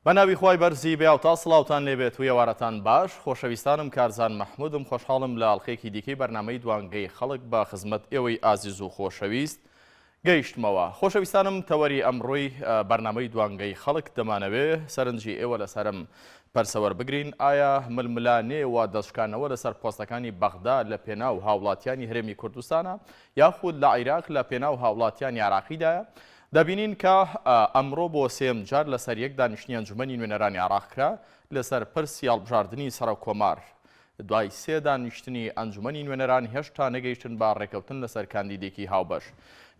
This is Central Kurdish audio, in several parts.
بەناوی خۆی بەرزی بێ و تا سڵاوتان لێبێت و ێوارەتان باش خۆشەویستانم کارزان مەحمودم خۆشحاڵم لە ئەڵلقەیەکی دیکەی بەرنامەی دوانگەی خەڵک بە خزمەت ئێوەی ئازیز و خۆشەویست گەیشتمەوە. خۆشەویستانم تەوەری ئەمڕۆی بەرنامەی دوانگەی خەڵک دەمانەوێ سەرنجی ئێوە لەسرم پەرسەوەر بگرین. ئایا ململانێ و دەستکانەوە لەسەر پۆستەکانی بەغدا لە پێناو هاوڵاتیانی هەرێمی کوردستانە یاخود لە عێراق لە پێناو هاوڵاتیانی عێراقیدایە؟ دەبینین کە ئەمڕۆ بۆ سێم جار لەسەر یەک دانیشتنی ئەنجومەنی نوێنەرانی عێراق کرا لەسەر پرسی هەڵبژاردننی سەرۆکۆمار. دوای سێ دانیشتنی ئەنجومەنی نوێنەران هێشتا نەگەیشتن با ڕێکەوتن لەسەر کاندیدێکی هاوبەش.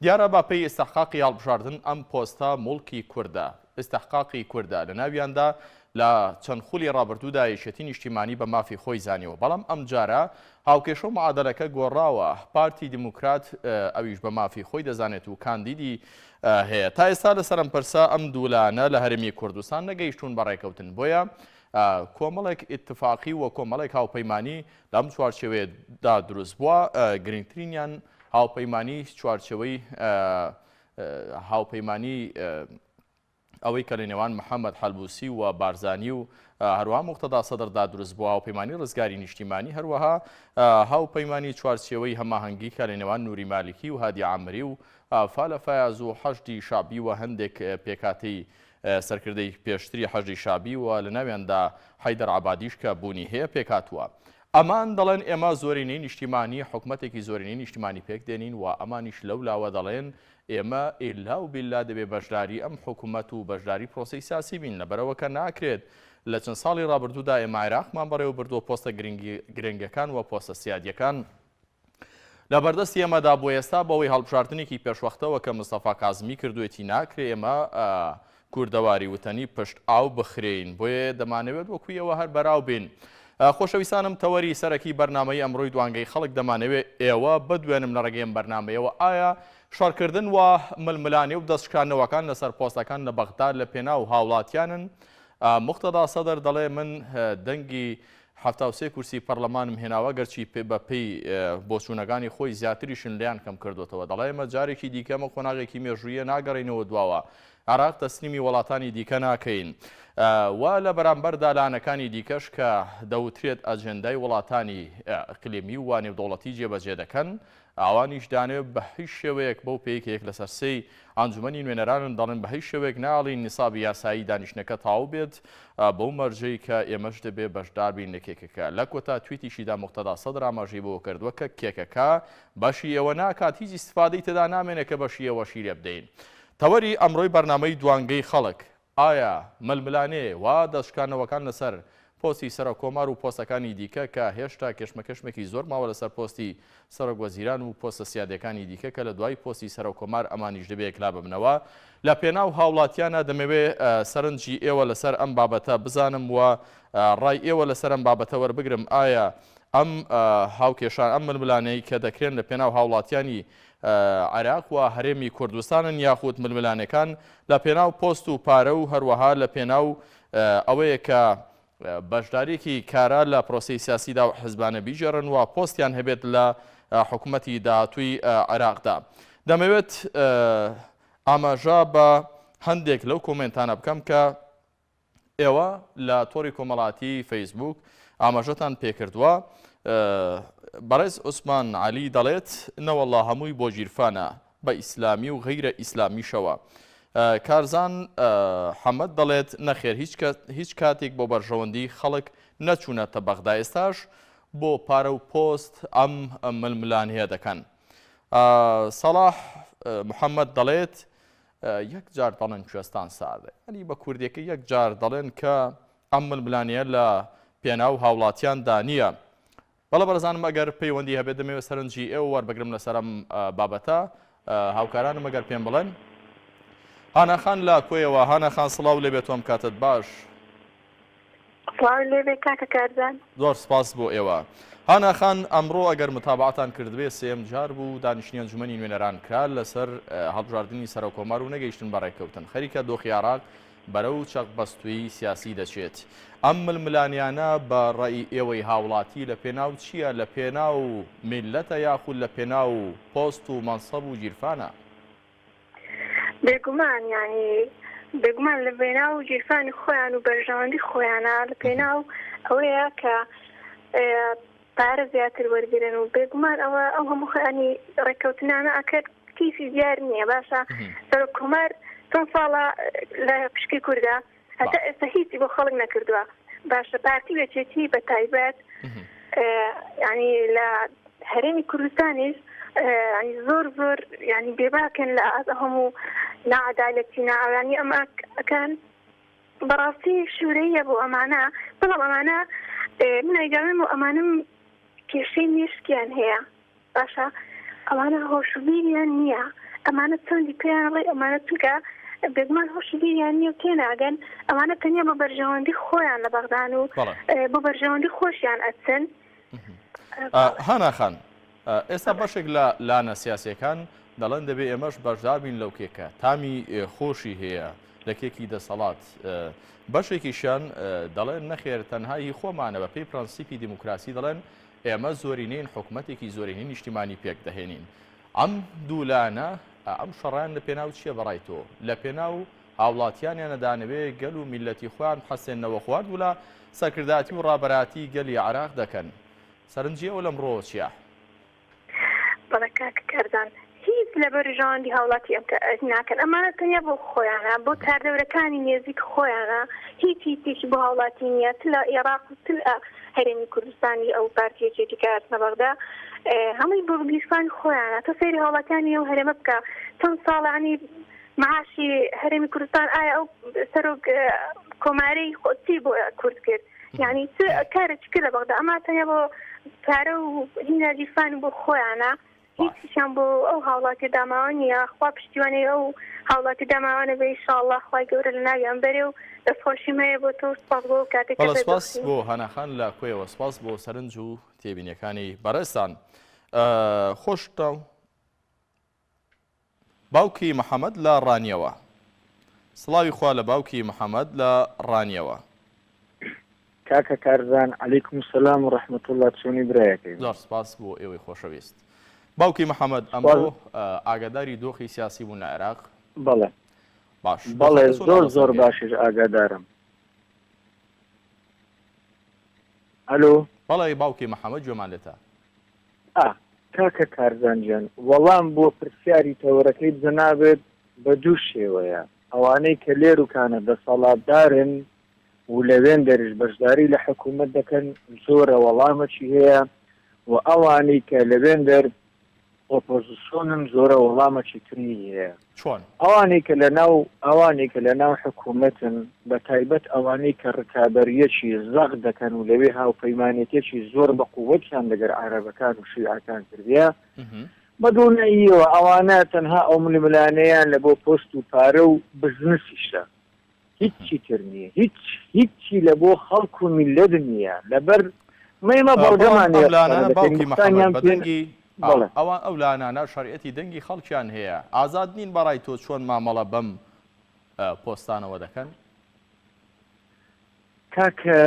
دیارە باپەی ئێستحقاقی هەڵبژاردن ئەم پۆستە موڵکی کووردە، ئێستحقاقی کووردە لە ناویاندا لە چەند خولی ڕابردوودا یەکێتی نیشتیمانی بە مافی خۆی زانیەوە. بەڵام ئەم جارە هاوکێشە و معادلەکە گۆڕاوە، پارتی دیموکرات ئەویش بە مافی خۆی دەزانێت و کاندیدی هەیە. تا ئێستا لەسەر ئەم پرسە ئەم دوولانە لە هەرێمی کوردستان نەگەیشتون بە ڕێکەوتن، بۆیە کۆمەڵێک ئیتفاقی و کۆمەڵێک هاوپەیمانی لەم چوارچێوەیەدا دروست بووە. گرنگترینیان هاوپەیمانی چوارچێوەی هاوپەیمانی ئەوەی کە لە نێوان محەممەد حەلبوسی و بارزانی و هەروەها موقتەدا سەدردا دروست بووە، هاوپەیمانی ڕزگاری نیشتیمانی، هەروەها هاوپەیمانی چوارچێوەی هەماهەنگی کە لە نێوان نووری مالیکی و هادی عامری و فالە فەیاز و حەشتی شابی و هەندێک پێکاتەی سەرکردەی پێشتری حەشتی شابی و لە ناویاندا حەیدەر عەبادیش کە بوونی هەیە پێکاتووە. ئەمان دەڵێن ئێمە زۆرینەی نیشتیمانی حکومەتێکی زۆرینەی نیشتیمانی پێک دێنین و ئەمانیش لەولاوە دەڵێن ئێمە ئیلا و بیللا دەبێ بەشداری ئەم حکومەت و بەشداری پرۆسەی سیاسی بین، لەبەرەوە کە ناکرێت لە چەند ساڵی ڕابردوودا ئێمە عێراقمان بەڕێوە بردووە پۆستە گرنگەکان و پۆستە سیادیەکان لە بەردەستی ئێمەدا بۆ ئێستا بەوەی هەڵبژاردنێکی پێشوەختەوە کە مستەفا کازمی کردوێتی ناکرێ ئێمە کوردەواری وتەنی پشت ئاو بخرێین، بۆیە دەمانەوێت وەکویەوە هەر بەراو بین. خۆشەویستانم تەوەری سەرەکی بەرنامەی ئەمڕۆی دوانگەی خەڵک دەمانەوێت ئێوە بدوێنم لە ڕێگەی ئەم بەرنامەیەوە ئایا شارکردن و ململانێ و دەستشکاندنەوەکان لەسەر پۆستەکان لە بەغدا لە پێناو هاوڵاتیانن؟ موقتەدا سەدر دەڵێ من دەنگی 73 کورسی پەرلەمانم هێناوە گەرچی بەپێی بۆچوونەکانی خۆی زیاتریشن لیان کەم کردوتەوە. دەڵێ ئێمە جارێکی دیکەمە قۆناغێکی مێژوویە ناگەڕینەوە دواوە، عێراق تەسلیمی وڵاتانی دیکە ناکەین و لە بەرامبەر دالانەکانی دیکەش کە دەوترێت ئەجێندای وڵاتانی ئەقلیمی و نێودەوڵەتی جێبەجێ دەکەن، ئەوانیش دانێت بە هیچ شێوەیەک بەو پێیەکێک لەسەر سەی ئەنجومەنی نوێنەرانن دەڵێن بە هیچ شێوەیەک ناڵین نیسابی یاسایی دانیشتنەکە تاو بێت بەو مەرجەی کە ئێمەش دەبێ بەشدار بین لە کێکەکە. لە کۆتا تویتیشیدا موقتەدا سەدر ئاماژەی بۆ کردووە کە کێکەکە بەشی ئێوە ناکات، هیچ ئیستفادەی تێدا نامێنێت کە بەشی ئێوەشی لێ بدەین. تەوەری ئەمڕۆی بەرنامەی دوانگەی خەڵک ئایا ململانێ وا دەستشکاندنەوەکان لەسەر پۆستی سەرۆکۆمار و پۆستەکانی دیکە کە هێشتا کێشمەکەشمێکی زۆر ماوە لەسەر پۆستی سەرۆکوەزیران و پۆستە سیادەکانی دیکە کە لە دوای پۆستی سەرۆکۆمار ئەمانیش دەبێ یەکلا ببنەوە لە پێناو هاوڵاتیانە دەمەوێ سەرنجی ئێوە لەسەر ئەم بابەتە بزانم و ڕای ئێوە لەسەر ئەم بابەتە وەربگرم. ئایا ئەم هاوکێشان ئەم ململانەی کە دەکرێن لە پێناو هاوڵاتیانی عێراق و هەرێمی کوردستانن یاخود ململانەکان لە پێناو پۆست و پارە و هەروەها لە پێناو ئەوەیە کە بەشدارێکی کارە لە پرۆسەی سیاسیدا و حزبانە بیژێڕن و پۆستیان هەبێت لە حکوومەتی داهاتووی عێراقدا. دەمەوێت ئاماژە بە هەندێک لەو کۆمنتانە بکەم کە ئێوە لە تۆڕی کۆمەڵاتی فەیسبوک ئاماژەتان پێکردووە. بەڕێز عوسمان عەلی دەڵێت نەوەڵڵا هەمووی بۆ ژیرفانە بە ئیسلامی و غەیرە ئیسلامیشەوە. کارزان حەمەد دەڵێت نەخێر هیچ کاتێک بۆ بەرژەوەندی خەڵک نەچوونەتە بەغدا، ئێستاش بۆ پارە و پۆست ئەم ململانەیە دەکەن. سەڵاح محەممەد دەڵێت یەک جار دەڵێن کوێستان سادە، ئەنی بە کوردێکە یەک جار دەڵێن کە ئەم ململانەیە لە پێناو هاوڵاتیاندا نییە. بەڵە بەرزانم ئەگەر پەیوەندی هەبێت دەمەوێت سەرنجی ئێوە وەربگرم لەسەر ئەم بابەتە. هاوکارانم ئەگەر پێم بڵێن. هاناخان لە کۆیەوە. هاناخان سڵاو لێبێت تۆم کاتت باش. زۆر سپاس بۆ ئێوە. هاناخان ئەمڕۆ ئەگەر متابعەتان کردبێ سێم جار بوو دانیشتنی ئەنجومەنی نوێنەران کرا لەسەر هەڵبژاردننی سەرۆکۆمار و نەگەیشتن بە ڕێکەوتن. خەریکە دۆخی عێراق بەرەو چەق بەستووی سیاسی دەچێت. ئەم ململانیانە بە ڕێی ئێوەی هاوڵاتی لە پێناو چییە؟ لە پێناو میلەتە یاخود لە پێناو پۆست و مەنسەب و گیرفانە؟ بێگومان یعنی بێگومان لە بێناو جیرفانی خۆیان و بەرژەوەندی خۆیانە لە پێناو ئەوەیە کە پارە زیاتر وەرگرن و بێگومان ئەو هەموو خەیانی ڕێککەوتنانە ئەکرد کیسی دیار نییە باشە سەرۆک کۆمەر چەند ساڵە لە پشکی کووردا هەتا ئێستا هیچی بۆ خەڵک نەکردووە باشە پارتی وێچێتی بە تایبەت ینی لە هەرێمی کوردستانیش زۆر زۆر ینی بێباکەن لە ئاز هەموو ناعەدالەتی ناوانی ئەمە ئەکەن بەڕاستی شوورەیە بۆ ئەمانە بەڵام ئەمانە من ئەیگەڵێم و ئەمانم کێشەی مێشکیان هەیە باشە ئەمانە هۆشبیریان نییە ئەمانە چەندی پێیان ڕێ ئەمانە چونکە بێگومان هۆشبیریان نییە و تێناگەن ئەمانە تەنیا بە بەرژەوەندی خۆیان لە بەغدان و بۆ بەرژەوەندی خۆشیان ئەچن. هانا خان ئێستا بەشێک لە لانە سیاسیەکان دەڵێن دەبێ ئێمەش بەشدار بین لەو کێکە تامی خۆشی هەیە لە کێکی دەسەڵات بەشێکیشان دەڵێن نەخێر تەنهایی خۆمانە بە پێی پرەنسیپی دیموکراسی دەڵێن ئێمە زۆرینەین حکوومەتێکی زۆرینەی نیشتیمانی پێک دەهێنین ئەم دوولانە ئەم شەڕیان لە پێناو چیە بەڕای تۆ لە پێناو هاوڵاتیانیانە دانەوێ گەل و میلەتی خۆیان حەسێنەوە خوارد و لە سەرکرداتی و ڕابەراتی گەلی عێراق دەکەن سەرنجی ئەو لەمڕۆ چیە؟ بەڵێ کاکە کەردان هیچ لە بەرژەوەندی هاوڵاتی ئەم ناکەن ئەمانە تەنیا بۆ خۆیانە بۆ کاردەورەکانی نێزیک خۆیانە هیچ هیچێکی بۆ هاوڵاتی نییە لە عێراق و هەرێمی کوردستانی ئەو پارتیەکێتی کە هاتنە بەغدا هەمووی بۆ گلیسپانی خۆیانە تۆ سەیری هاوڵاتیانی ئەو هەرێمە بکە چەند ساڵانی معاشی هەرێمی کوردستان ئایا ئەو سەرۆک کۆمارەی خۆچی بۆ کورد کرد یعنی کارێکی کرد لە بەغدا ئەما تەنیا بۆ پارە و هینە جیرفانی بۆ خۆیانە هیچیشان بۆ ئەو هاوڵاتی داماوە نییە خوا پشتیوانەی ئەو هاوڵاتی داماوانە بە ئینشاءالله خوای گەورە لە ناویان بەرێ و دەستخۆشیم هەیە بۆ تۆ سپاس بۆ کاتێک سپاس بۆ هەناخان لە کوێوە سپاس بۆ سەرنج و تێبینیەکانی بەڕێستان خۆشتە باوکی محەممەد لە ڕانیەوە سڵاوی خوا لە باوکی محەممەد لە ڕانیەوە کاکە کارزان عەلەیکوم سەلام و ڕەحمەتوڵڵا چۆنی برایەکەی زۆر سپاس بۆ ئێوەی خۆشەویست باوکی محەممەد ئەمڕۆ ئاگاداری دۆخی سیاسی بوون لە عێراق بەڵێ باش بەڵێ زۆر باشش ئاگادارم ئەلۆ بەڵێ باوکی محەممەد گوێمان لێتە کاکە کارزانجان وەڵام بۆ پرسیاری تەوەرەکەی جەنابێت بە دوو شێوەیە ئەوانەی کە لێروکانە دەسەڵاتدارن و لەوێن دەریش بەشداری لە حکوومەت دەکەن زۆرە وەڵامەکی هەیە و ئەوانەی کە لەوێن دەر ئۆپۆزیسیۆنن زۆرە وەڵامەکی تری هەیە چۆن ئەوانەی کە لە ناو حکوومەتن بە تایبەت ئەوانەی کە ڕکابەریەکی زەق دەکەن و لەوێ هاوپەیمانێتێکی زۆر بە قووەتیان لەگەر عەرەبەکان و شیعەکان کردیە بەدوونەیەوە ئەوانە تەنها ئەو ململانەیان لە بۆ پۆست و پارە و بزنسیشە هیچی تر نییە هیچی لە بۆ خەڵک و میلەت نییە لەبەر مەمە بەڵدەمانە باوکی محەممەد بەدەنگی ئەوان ئەو لانانە شەریعەتی دەنگی خەڵکیان هەیە ئازاد نین بەڕای تۆ چۆن مامەڵە بەم پۆستانەوە دەکەن کاکە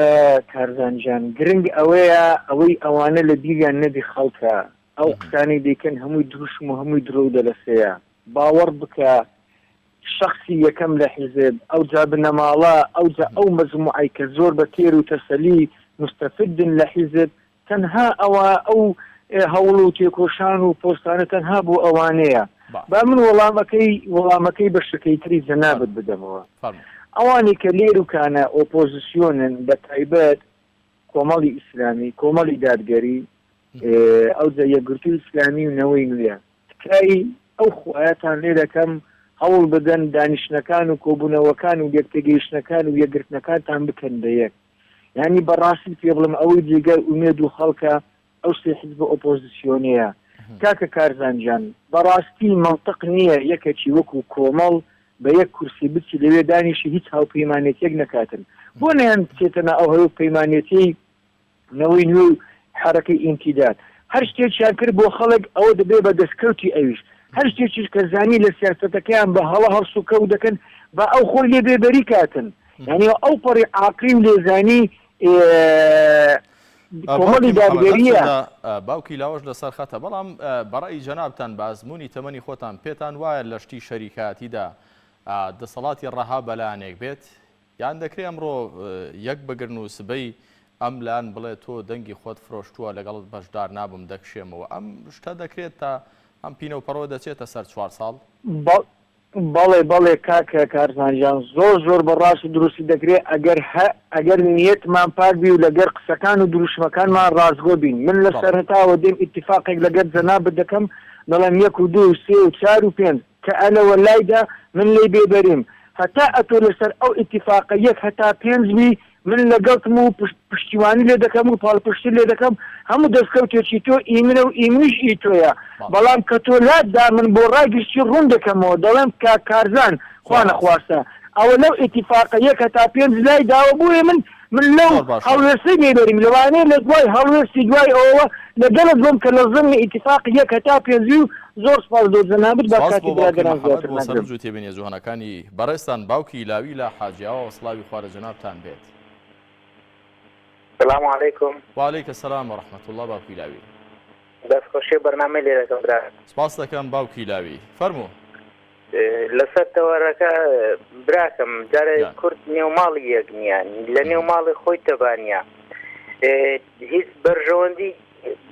کارزانجان گرنگ ئەوەیە ئەوەی ئەوانە لە بیریان نەبی خەڵکە ئەو قسانەی دەکەن هەمووی دروشم و هەمووی درۆ دەلەسەیە باوەڕ بکە شخصی یەکەم لە حیزب ئەو جا بنەماڵە ئەو مەجموعەی کە زۆر بە تێر و تەسەلی مستەفدن لە حیزب تەنها ئەو هەوڵ و تێکۆشان و پۆستانە تەنها بۆ ئەوانەیە با من وەڵامەکەی بە شەکەیتری جەنابەت بدەمەوە ئەوانی کە لێروکانە ئۆپۆزیسیۆنن بە تایبەت کۆمەڵی ئیسلامی کۆمەڵی دادگەری ئەو جا یەکگرتووی ئیسلامی و نەوەی نوێ تکایی ئەو خوایەتان لێ دەکەم هەوڵ بدەن دانیشتەکان و کۆبوونەوەکان و یەکتێگەیشتەکان و یەکگرتنەکانتان بکەن بە یەک یعنی بەڕاستی پێ بڵم ئەوەی جێگەر ئومێد و خەڵکە ئەو سێ حیزب ئۆپۆزیسیۆنەیە کاکە کارزانجان بەڕاستی مەنطق نییە یەکێکی وەکو کۆمەڵ بە یەک کورسی بچی لەوێ دانیشی هیچ هاوپەیمانێتێک نەکاتن بۆ نەیان بچێتەنە ئەو هەیە پەیمانێتی نەوەی نوێ و حرەکەی ئینتیداد هەر شتێکیان کرد بۆ خەڵک ئەوە دەبێ بە دەستکەوتی ئەویش هەر شتێکیش کە زانی لە سیاسەتەکەیان بە هەڵە هەرس و کەوت دەکەن بە ئەو خۆی لێ بێبەری کاتن یعنی ئەو پەڕی عاقیم لێزانی کۆمەڵی دادگەریە باوکی لاوەش لەسەر خەتە بەڵام بەڕای جەنابتان بە ئەزموونی تەمەنی خۆتان پێتان وایە لە شتی شەریکاتیدا دەسەڵاتی ڕەها بەلایەنێک بێت یان دەکرێت ئەمڕۆ یەک بگرن و سبەی ئەم لاان بڵێ تۆ دەنگی خۆت فرۆشتووە لەگەڵت بەشدار نابم دەکشێمەوە ئەم شتە دەکرێت تا ئەم پینە و پەڕۆ دەچێتە سەر 4 ساڵ بەڵێ کاکە کارزانجان زۆر بەڕاست و دروستی دەکرێت ئەگەر نیەتمان پاک بی و لەگەر قسەکان و دروشمەکانمان ڕازگۆ بین من لە سەرهەتاوە دێم ئیتیفاقێک لەگەر جەنابەت دەکەم دەڵێم 1 و 2 و 3 و 4 و 5 کە ئەلەوە لایدا من لێ بێبەریم هەتا ئەتۆ لەسەر ئەو ئیتیفاقە 1 هەتا 5 بی من لەگەڵتم و پشتیوانی لێ دەکەم و پاڵپشتی لێ دەکەم هەموو دەستکەوتێکی تۆ ئیمنە و ئیمنیش ئی تۆیە بەڵام کە تۆ لاتدا من بۆ ڕاگشتی ڕوون دەکەمەوە دەڵێم کارزان خوا نەخواستە ئەوە لەو ئیتیفاقە 1 هەتا 5 لای داوە بووە من لەو هەڵوێستی لێبەریم لەوانەیە لە دوای هەڵوێستی دوای ئەوە لەگەڵت بۆم کە لە زمانی ئیتیفاق 1 هەتا 5 و زۆر سپاس دۆ جەنابەت بە کاتی برادران بۆ سەرنج و تێبینیە جوهانەکانی بەڕێستان باوکی لاوی لە حاجیاوە وەسڵاوی خوارە جەنابتان بێت. السلام عليكم. وعليكم السلام ورحمة الله باوکی لاوی. دەستخۆشی بەرنامەی لێ دەکەم برا. سپاس دەکەم باوکی لاوی. فەرموو. لەسەر تەوەرەکە براکەم جارێ کورد نێوماڵی یەک نییە لە نێو ماڵی خۆی تەبانیە هیچ بەرژەوەندی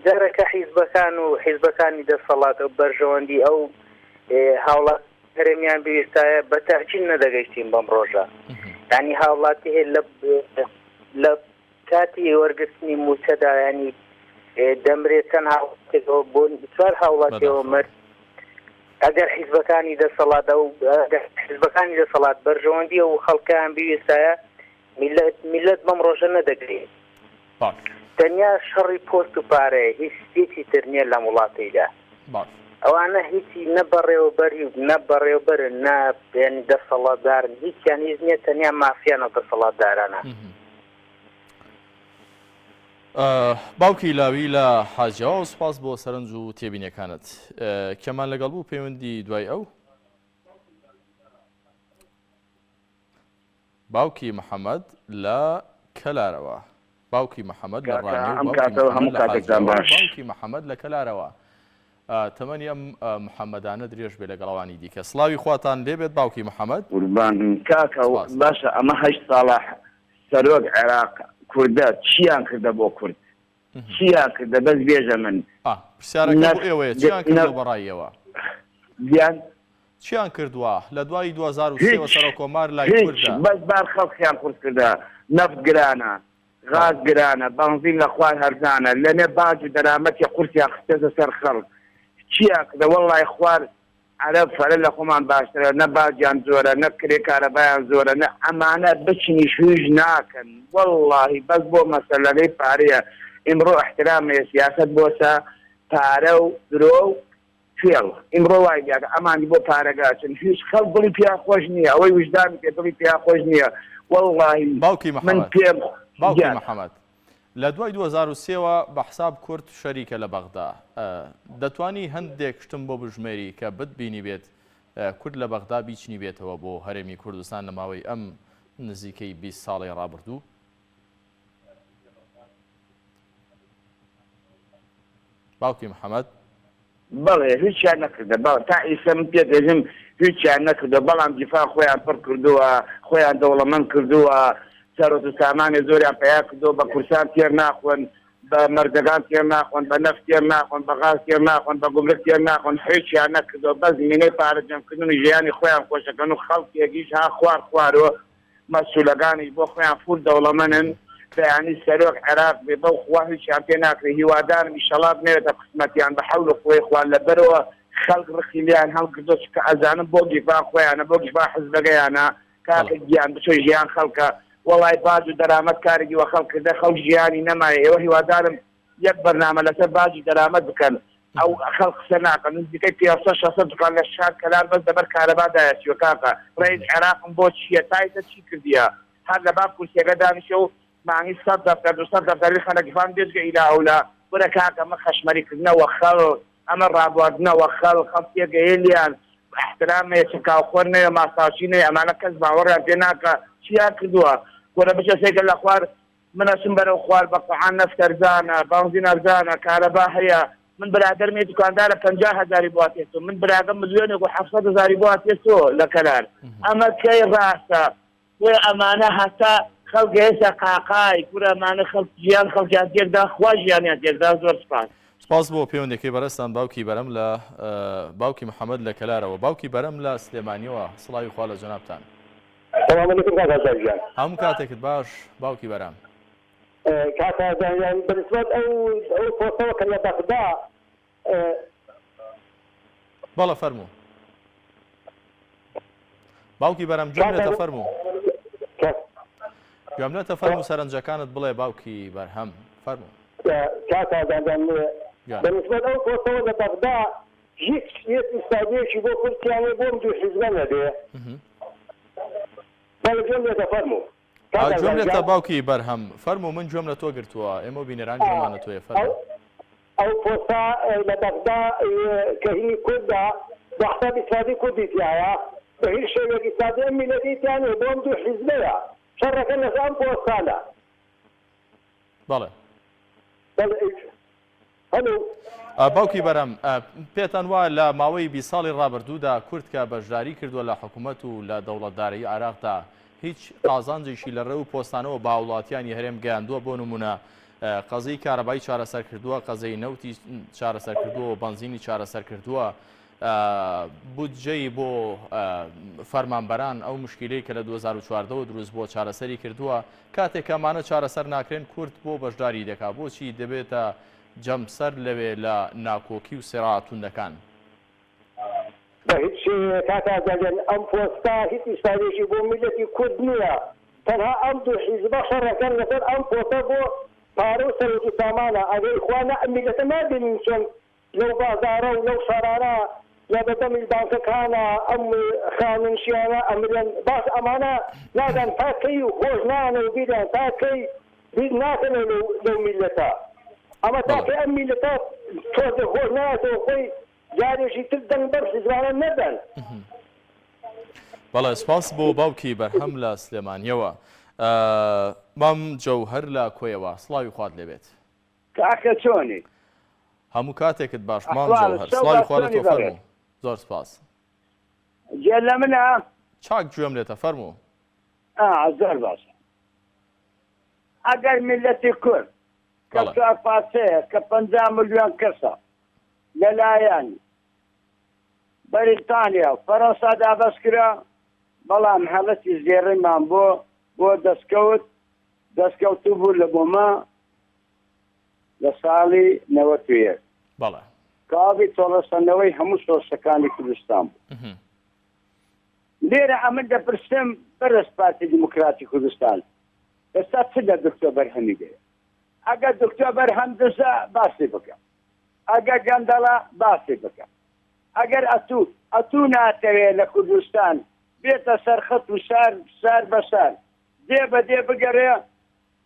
جارەکە حیزبەکان و حیزبەکانی دەسەڵات و بەرژەوەندی ئەو هاوڵات هەرێمیان بویستایە بە تاچین نەدەگەیشتین بەم ڕۆژە یعنی هاوڵاتی هەیە لە کاتی وەرگرتنی موچەدا ینی دەمرێت چەند هاوڵاتێکەوە بۆ چوار هاوڵاتیەوە مرد ئەگەر حیزبەکانی دەسەڵات و حیزبەکانی دەسەڵات بەرژەوەندی و خەڵکیان بویستایە میلەت بەم ڕۆژە نەدەگرێت تەنیا شەڕی پۆست و پارەیە هیچ شتێکی تر نییە لە وڵاتیدا ئەوانە هیچی نەبەڕێوەبەری و نەبەڕێوەبەرن نە دەسەڵاتدارن هیچیان هیچ نییە تەنیا مافیانە دەسەڵاتدارانە. باوکی لاوی لە حاجیاوە سوپاس بۆ سەرنج و تێبینیەکانت کەمان لەگەڵ بوو پەیوەندی دوای ئەو باوکی محەممەد لە کەلارەوە باوکی محەممەد لە باوکی محەممەد لە کەلارەوە تەمەنی ئەم محەممەدانە درێژ بێ لەگەڵەوانی دیکە سڵاوی خواتان لێبێت باوکی محەممەد کاکە باشە ئەمە 8 ساڵە سەرۆک عێراق کوردە چیان کردە بۆ کورد چیان کردە بەس بێژە من پرسیارەکە بۆ ئێوەیە چیان کردە بەڕایەوە بیان چیان کردووە لە دوای 2023 سەرۆک کۆمار لای کوردە بەس بار خەڵکیان قورس کردە نەفت گرانە غاز گرانە بەنزین لە خوار هەرزانە لەنێ باج و دەرامەتی قورسیان خستێتە سەر خەڵک چیان کردە وەڵڵای خوار عەرەب فەرە لە خۆمان باشترە نە باجیان زۆرە نە کرێ کارەبایان زۆرە نە ئەمانە بچنی شویژ ناکەن وەڵڵاهی بەس بۆ مەسەلەکەی پارەیە ئیمڕۆ احترامێ سیاسەت بۆسە پارە و درۆ و فێڵ ئیمڕۆ وای دیاکە ئەمانی بۆ پارەگاچن هیچ خەڵک دڵی پیا خۆش نییە ئەوەی وجدانی پێ دڵی پیا خۆش نییە وەڵڵاهی باوکی من پێم باوکی محەممەد لە دوای 2023ەوە بە حساب کورد شەریکە لە بەغدا دەتوانی هەندێک شتم بۆ بژمێری کە بتبینی بێت کورد لە بەغدا بیچنی بێتەوە بۆ هەرێمی کوردستان لە ماوەی ئەم نزیکەی 20 ساڵی ڕابردوو باوکی محەممەد بەڵێ هیچیان نەکردە تا ئیسە من پێ دەژم هیچیان نەکردە بەڵام دیفاع خۆیان پڕ کردووە خۆیان دەوڵەمەند کردووە سەرۆت و سامانی زۆریان پیا کردو بە کورسان تێر ناخۆن بە مەردەکان تێر ناخۆن بە نەفت تێر ناخۆن بە غاز تێر ناخۆن بە گومرک تێر ناخۆن هیچیان نەکردو بەس زمینەی پارەجەمکردن و ژیانی خۆیان خۆشەکەن و خەڵکێکیش ها خوارەوە مەسوولەکانی بۆ خۆیان فول دەوڵەمەندن بەیانی سەرۆک عێراق بێ بەو خوا هیچیان پێ ناکرێت هیوادارم ئیشەڵا بنێتە قسمەتیان بە حەول و خۆی خوان لەبەرەوە خەڵک ڕخی لیان هەڵکردو کە ئەزانم بۆ دیفاع خۆیانە بۆ دیفاع حزبەکەیانە کاکە گیان بچۆ ژیان خەڵکە وڵای باج و دەرامەت کارێکی وە خەڵک کردە خەڵک ژیانی نەمایە ئێوە هیوادارم یەک بەرنامە لەسەر باجی دەرامەت بکەن ئەو خەڵک قسە ناکەن نزیکەی 500-600 دوکان لە شار کەلار بەس دەبەر کارەبادایەتیوە کاکە ڕێز عێراقم بۆ چییە تایتە چی کردیە هەر لە باب کورسیەکە دانیشە و معنی 100 دەفتەر 200 دەفتەری خەڵکیفان بێتگە ئیلا ئەولا وەرە کاکە ئەمە خەشمەریکردنەوە خەڵک ئەمە ڕابواردنەوە خەڵک تێگەیەلیان احترامێ چکاوخۆر نەیە ماساچی نەیە ئەمانە کەس باوەڕیان پێ ناکە چیان کردووە وەرە بچە سێکە لە خوار منەچم بەرەو خوار بە قوعان نەفت ئەرزانە بەنزین ئەرزانە کارەبا هەیە من برادرمی دوکاندارە 50,000 بۆ هاتێتەوە من برادەم ملیۆنێک و 700,000 بۆ هاتێتەوە لە کەلار ئەمە کەی ڕاستە وێ ئەمانە هەتا خەڵک هێستا قاقای کورە ئەمانە خەڵک ژیان خەڵکیان تێکدا خوا ژیانیان تێکدا زۆر سپاس سپاس بۆ پەیوەندێکی بەڕێستان باوکی بەرەم لە باوکی محەممەد لە کەلارەوە باوکی بەرەم لە سلێمانیەوە سڵاوی خوا لە جەنابتان هەموو کاتێکت باش باوکی بەرام کاکازانیان بنسبەت ئەو پۆستەوە کە لە بەغدا بەڵە فەرموو باوکی بەرام گوێم لێتە فەرموو گوێم لێتە فەرموو سەرنجەکانت بڵێ باوکی بەرهەم فەرموو کاکازانیان بنسبەت ئەو پۆستەوە لە بەغدا هیچ ئیستادیەکی بۆ کورتیانێ بۆم دوو حیزبە نەبێ بەڵێ گوێم لێتە فەرموو گوێم لێتە باوکی بەرهەم فەرموو من گوێم لە تۆ گرتووە ئێمە بینەران گوێمانە تۆیە فەرموو ئەو پۆستا لە بەغدا کە هینی کووردا بەحساب ئیسلادی کوردی تایە بە هیچ شێوەیەک ئیسلادی ئەم میلەتیتیانێ بۆم دوو حیزبەیە شەڕەکە لەسەر ئەم پۆستانە بەڵێ هەلو باوکی بەرەم پێتان وایە لە ماوەی 20 ساڵی ڕابردوودا کورد کە بەشداری کردووە لە حکوومەت و لە دەوڵەتدارایی عێراقدا هیچ قازانجێکی لە ڕێو پۆستانەوە با وڵاتیانی هەرێم گەیاندووە بۆ نمونە قەزەی کارەبایی چارەسەر کردووە قەزەی نەوتی چارەسەر کردووە و بەنزینی چارەسەر کردووە بودجەی بۆ فەرمانبەران ئەو مشکلەی کە لە 2014 دروست بۆ چارەسەری کردووە کاتێک ئەمانە چارەسەر ناکرێن کورد بۆ بەشداری دەکات بۆچی دەبێتە جەمسەر لەوێ لە ناکۆکی و سێڕاتوندەکان بە هیچ کاکازانیان ئەم پۆستا هیچ ئیسلادێکی بۆ میلەتی کورد نییە تەنها ئەم دوو حیزبە شەڕەکەن لەسەر ئەم پۆستە بۆ پارە و سەرۆکی سامانە ئەگەر خوا ئەم میلەتە نابینین چۆن لەو بازارە و لەو شارانە یا بەدەمی بانکەکانە ئەم خانوشیانە ئەمرێن باش ئەمانە نادان تاکەی و خۆش نانە و بیران تاکەی بیر ناکەنە لەو میلەتە ئەمە تاکەی ئەم میلەتە تۆزە خۆش ناتەوە خۆی جارێکی تر دەنگ بەر حیزبانە نەدەن بەڵێ سپاس بۆ باوکی بەرهەم لە سلێمانیەوە مام جەوهەر لە کۆیەوە سڵاوی خوات لێبێت کاکە چۆنی هەموو کاتێکت باش مام جەوهەر سڵاوی خوا لە تۆ فەرموو زۆر سپاس جێ لە منە چاک گوێم لێتە فەرموو زۆر باشە ئەگەر میلەتی کورد کە پاسەیە کە 50 ملیۆن کەسە لەلایەن بەریتانیا و فەڕەنسا دابەست کرا بەڵام هەڵەتی زێڕیمان بۆ دەستکەوتو بوو لە بۆمە لە ساڵی 91 بەڵێ کاوی تۆڵەسەنەوەی هەموو سۆسەکانی کوردستان بوو لێرە ئەمن دەپرسم بەرز پارتی دیموکراتی کوردستان ئێستا چ لە دکتۆر بەرهەمی بێ ئەگەر دکتۆر بەرهەم دزە باسی بکەم ئەگەر گەندەڵە باسی بکەم ئەگەر ئەتوو ناتەوێت لە کوردستان بێتە سەرخەت و سار بەسار دێ بەدێ بگەڕێ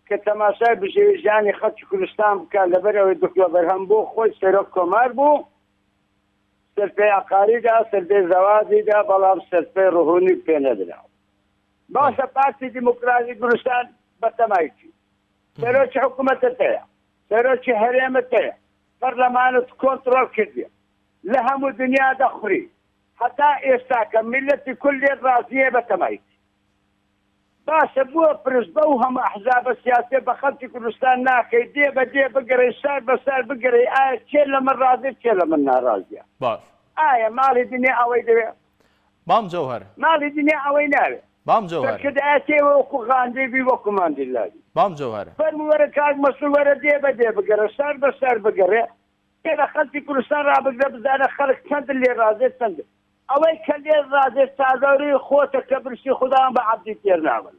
کە تەماشای بژێویژانی خەڵکی کوردستان بکات لەبەرەوەی دکتۆر بەرهەم بۆ خۆی سەرۆک کۆمار بوو سەرپێی عقاریدا سەرپێی زەوازیدا بەڵام سەرپێی ڕوحونی پێ نەدراوە باشە پارتی دیموکراسی کوردستان بەتەمایکی سەرۆکی حکوومەتت هەیە سەرۆکی هەرێمت هەیە پەرلەمانت کۆنتڕۆڵ کردی لە هەموو دنیا دەخوری هەتا ئێستا کە میلەتی کولێ ڕازیە بەتەمایکی باشە بووە پرسبە و هەموو ئەحزابە سیاسێ بە خەڵکی کوردستان ناکەی دێ بە دێ بگەڕی سار بە سار بگەڕی ئایا کێ لە من ڕازێ کێ لە من ناڕازیە باش ئایا ماڵی دنیا ئەوەی دەوێت مام جەوهەر ماڵی دنیا ئەوەی ناوێت مام جەوهەر کە دەئەتێوە وەکو غاندێبی وەکو ماندیلایی مام جەوهەر فەرمووەرە کاک مەسوول وەرە دێ بە دێ بگەڕە سار بە سار بگەڕێ کێ لە خەڵکی کوردستان ڕابگرە بزانە خەڵک چەند لێ ڕازێت چەند ئەوەی کە لێ ڕازێت چادەوری خۆتە کە برسی خوددان بە عەبدی تێر ناوەن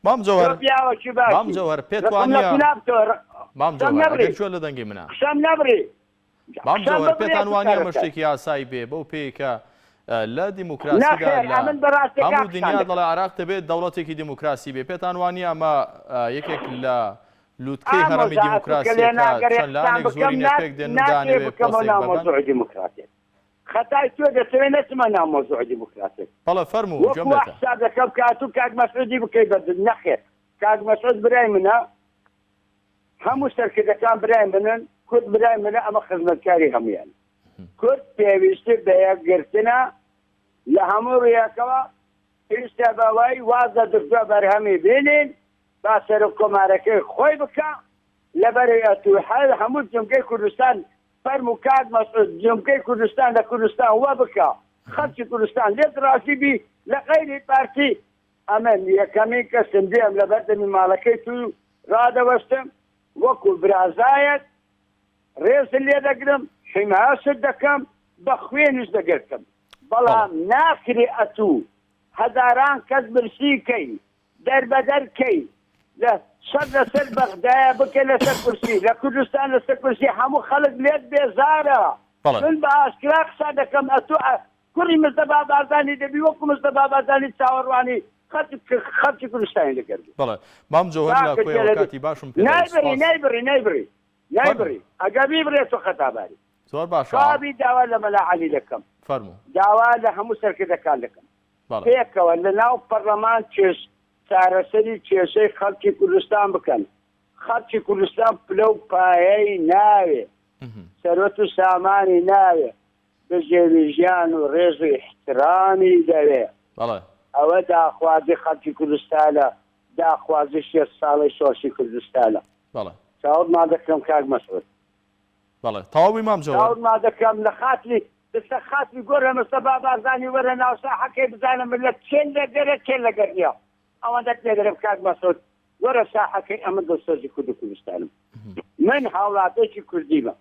مام جەوهەر پیاوەکی باش مام جەوهەر پێت وانە مام جەوهەر ئەگەر چۆن لە دەنگی منە شەم نەبڕی مام جەوهەر پێتان وانە ئەمە شتێکی ئاسایی بێ بەو پێی کە لە دیموکراسیدا هەموو دنیا دەڵێ عێراق دەبێت دەوڵەتێکی دیموکراسی بێ پێتان وانە ئەمە یەکێک لە لوتکەی هەرەمی دیموکراسیەکە چەند لایەنێک زۆری نەپێک دێن و دانەوێت پۆستێک دیموکراتیک خەتای تۆ دەتەوێت نەچمە ناو مۆزوعی دیموکراتیک بەڵێ فەرموو وەکو حسابەکەم کاتوو کاک مەسعودی بکەی بەدن نەخێت کاک مەسعود برای منە هەموو سەرکردەکان برای منن کورد برای منە ئەمە خزمەتکاری هەمویان کورد پێویستی بە یەکگرتنە لە هەموو ڕێیەکەوە پێویستە بەوەی وازە دکتۆ بەرهەمی بینین با سەر کۆمارەکەی خۆی بکە لەبەر ئەتوحەل هەموو جمگەی کوردستان فەرم و کات مەسعود جمگەی کوردستان لە کوردستان وە بکە خەڵکی کوردستان لێت ڕاستی بی لە غەیری پارتی ئەمن یەکەمین کەسم دێم لە بەردەمی ماڵەکەی تو ڕادەوەستم وەکو برازایەت ڕێزن لێ دەگرم حیماست دەکەم بە خوێنش دەگرتم بەڵام ناکری ئەتوو هەزاران کەس برسیکەی دەربەدەرکەی لە سەر لەسەر بەغدایە بکە لەسەر کورسی لە کوردستان لەسەر کورسی هەموو خەڵک لێت بێزارە من بە ئاشکرا قسە دەکەم ئەتوو کوڕی مستەفا بارزانی دەبی وەکو مستەفا بارزانی چاوەڕوانی خەڵکی کوردستانی دەکرد بەڵێ مام جۆهەر لە کۆیەوە کاتی باشم پێ نایبڕی ئەگە بیبڕێت تۆ خەتاباری زۆر باش خابی داوا لە مەلا عەلی دەکەم فەرموو داوا لە هەموو سەرکردەکان دەکەم پێکەوە لە ناو پەرلەمان چارەسەری کێشەی خەڵکی کوردستان بکەن خەڵکی کوردستان پلە و پایەی ناوێ سەرۆت و سامانی ناوێ بژێوی ژیان و ڕێز و احترامی دەوێ ئەوە داخوازی خەڵکی کوردستانە داخوازی 6 ساڵی سۆسی کوردستانە چاوەڕ مادەکەم کاک مەسعود بەڵێ تەواوی مام جۆهەر چاوەڕ مادەکەم لە خاتری دەستە خاتری گۆرە مستەفا بارزانی وەرە ناو ساحەکەی بزانم لە چێن لەگەرە چێن لەگەرنیە ئەوەندە پێدەرم کاک مەسعود وەرە ساحەکەی ئەمە دەستۆزی کورد و کوردستانم من هاوڵاتێکی کوردیمە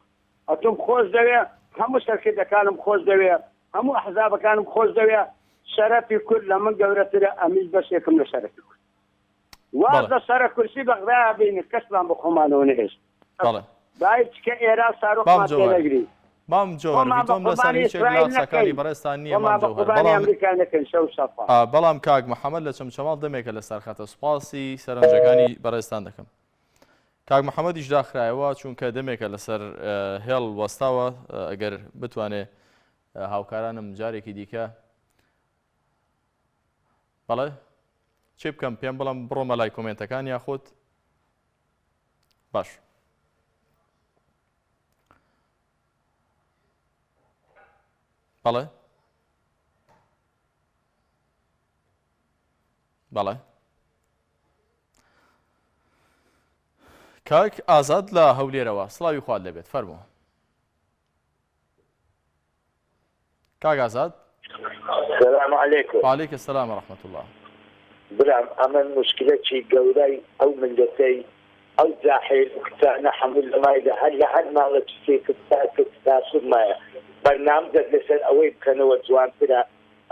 ئەتۆم خۆش دەوێ هەموو سەرکردەکانم خۆش دەوێ هەموو ئەحزابەکانم خۆش دەوێ شەرەفی کورد لە من گەورەترە ئەمیش بەشێکم لە شەرەفی کورد وازە سەرە کورسی بەغدایە بینی کەسمان بە خۆمانەوە نەهێشت باید چکە ئێرا ساڕۆخمان تێنەگری مام جۆهەر تۆم لەسەر هیچێک لە قسەکانی بەڕێستان نییە مام جۆهەر بەڵام کاک محەممەد لە چەمچەماڵ دەمێکە لەسەر خەتە سوپاسی سەرنجەکانی بەڕێستان دەکەم کاک محەممەدیش داخرایەوە چونکە دەمێکە لەسەر هێڵ وەستاوە ئەگەر بتوانێ هاوکارانم جارێکی دیکە بەڵێ چێ بکەم پێم بڵم بڕۆمە لای کۆمنتەکان یاخۆت باش بەڵێ بەڵێ کاک ئازاد لە هەولێرەوە سڵاوی خوارد لەبێت فەرموو کاک ئازاد السلام عليكم وعليك السلام ورحمة الله برام أمن مشكلة شيء قولي أو من دتي أو زاحل كتانا حمل ما إذا هل ما لتشي كتاسو ما برنامج لسن أوي كانوا جوان كذا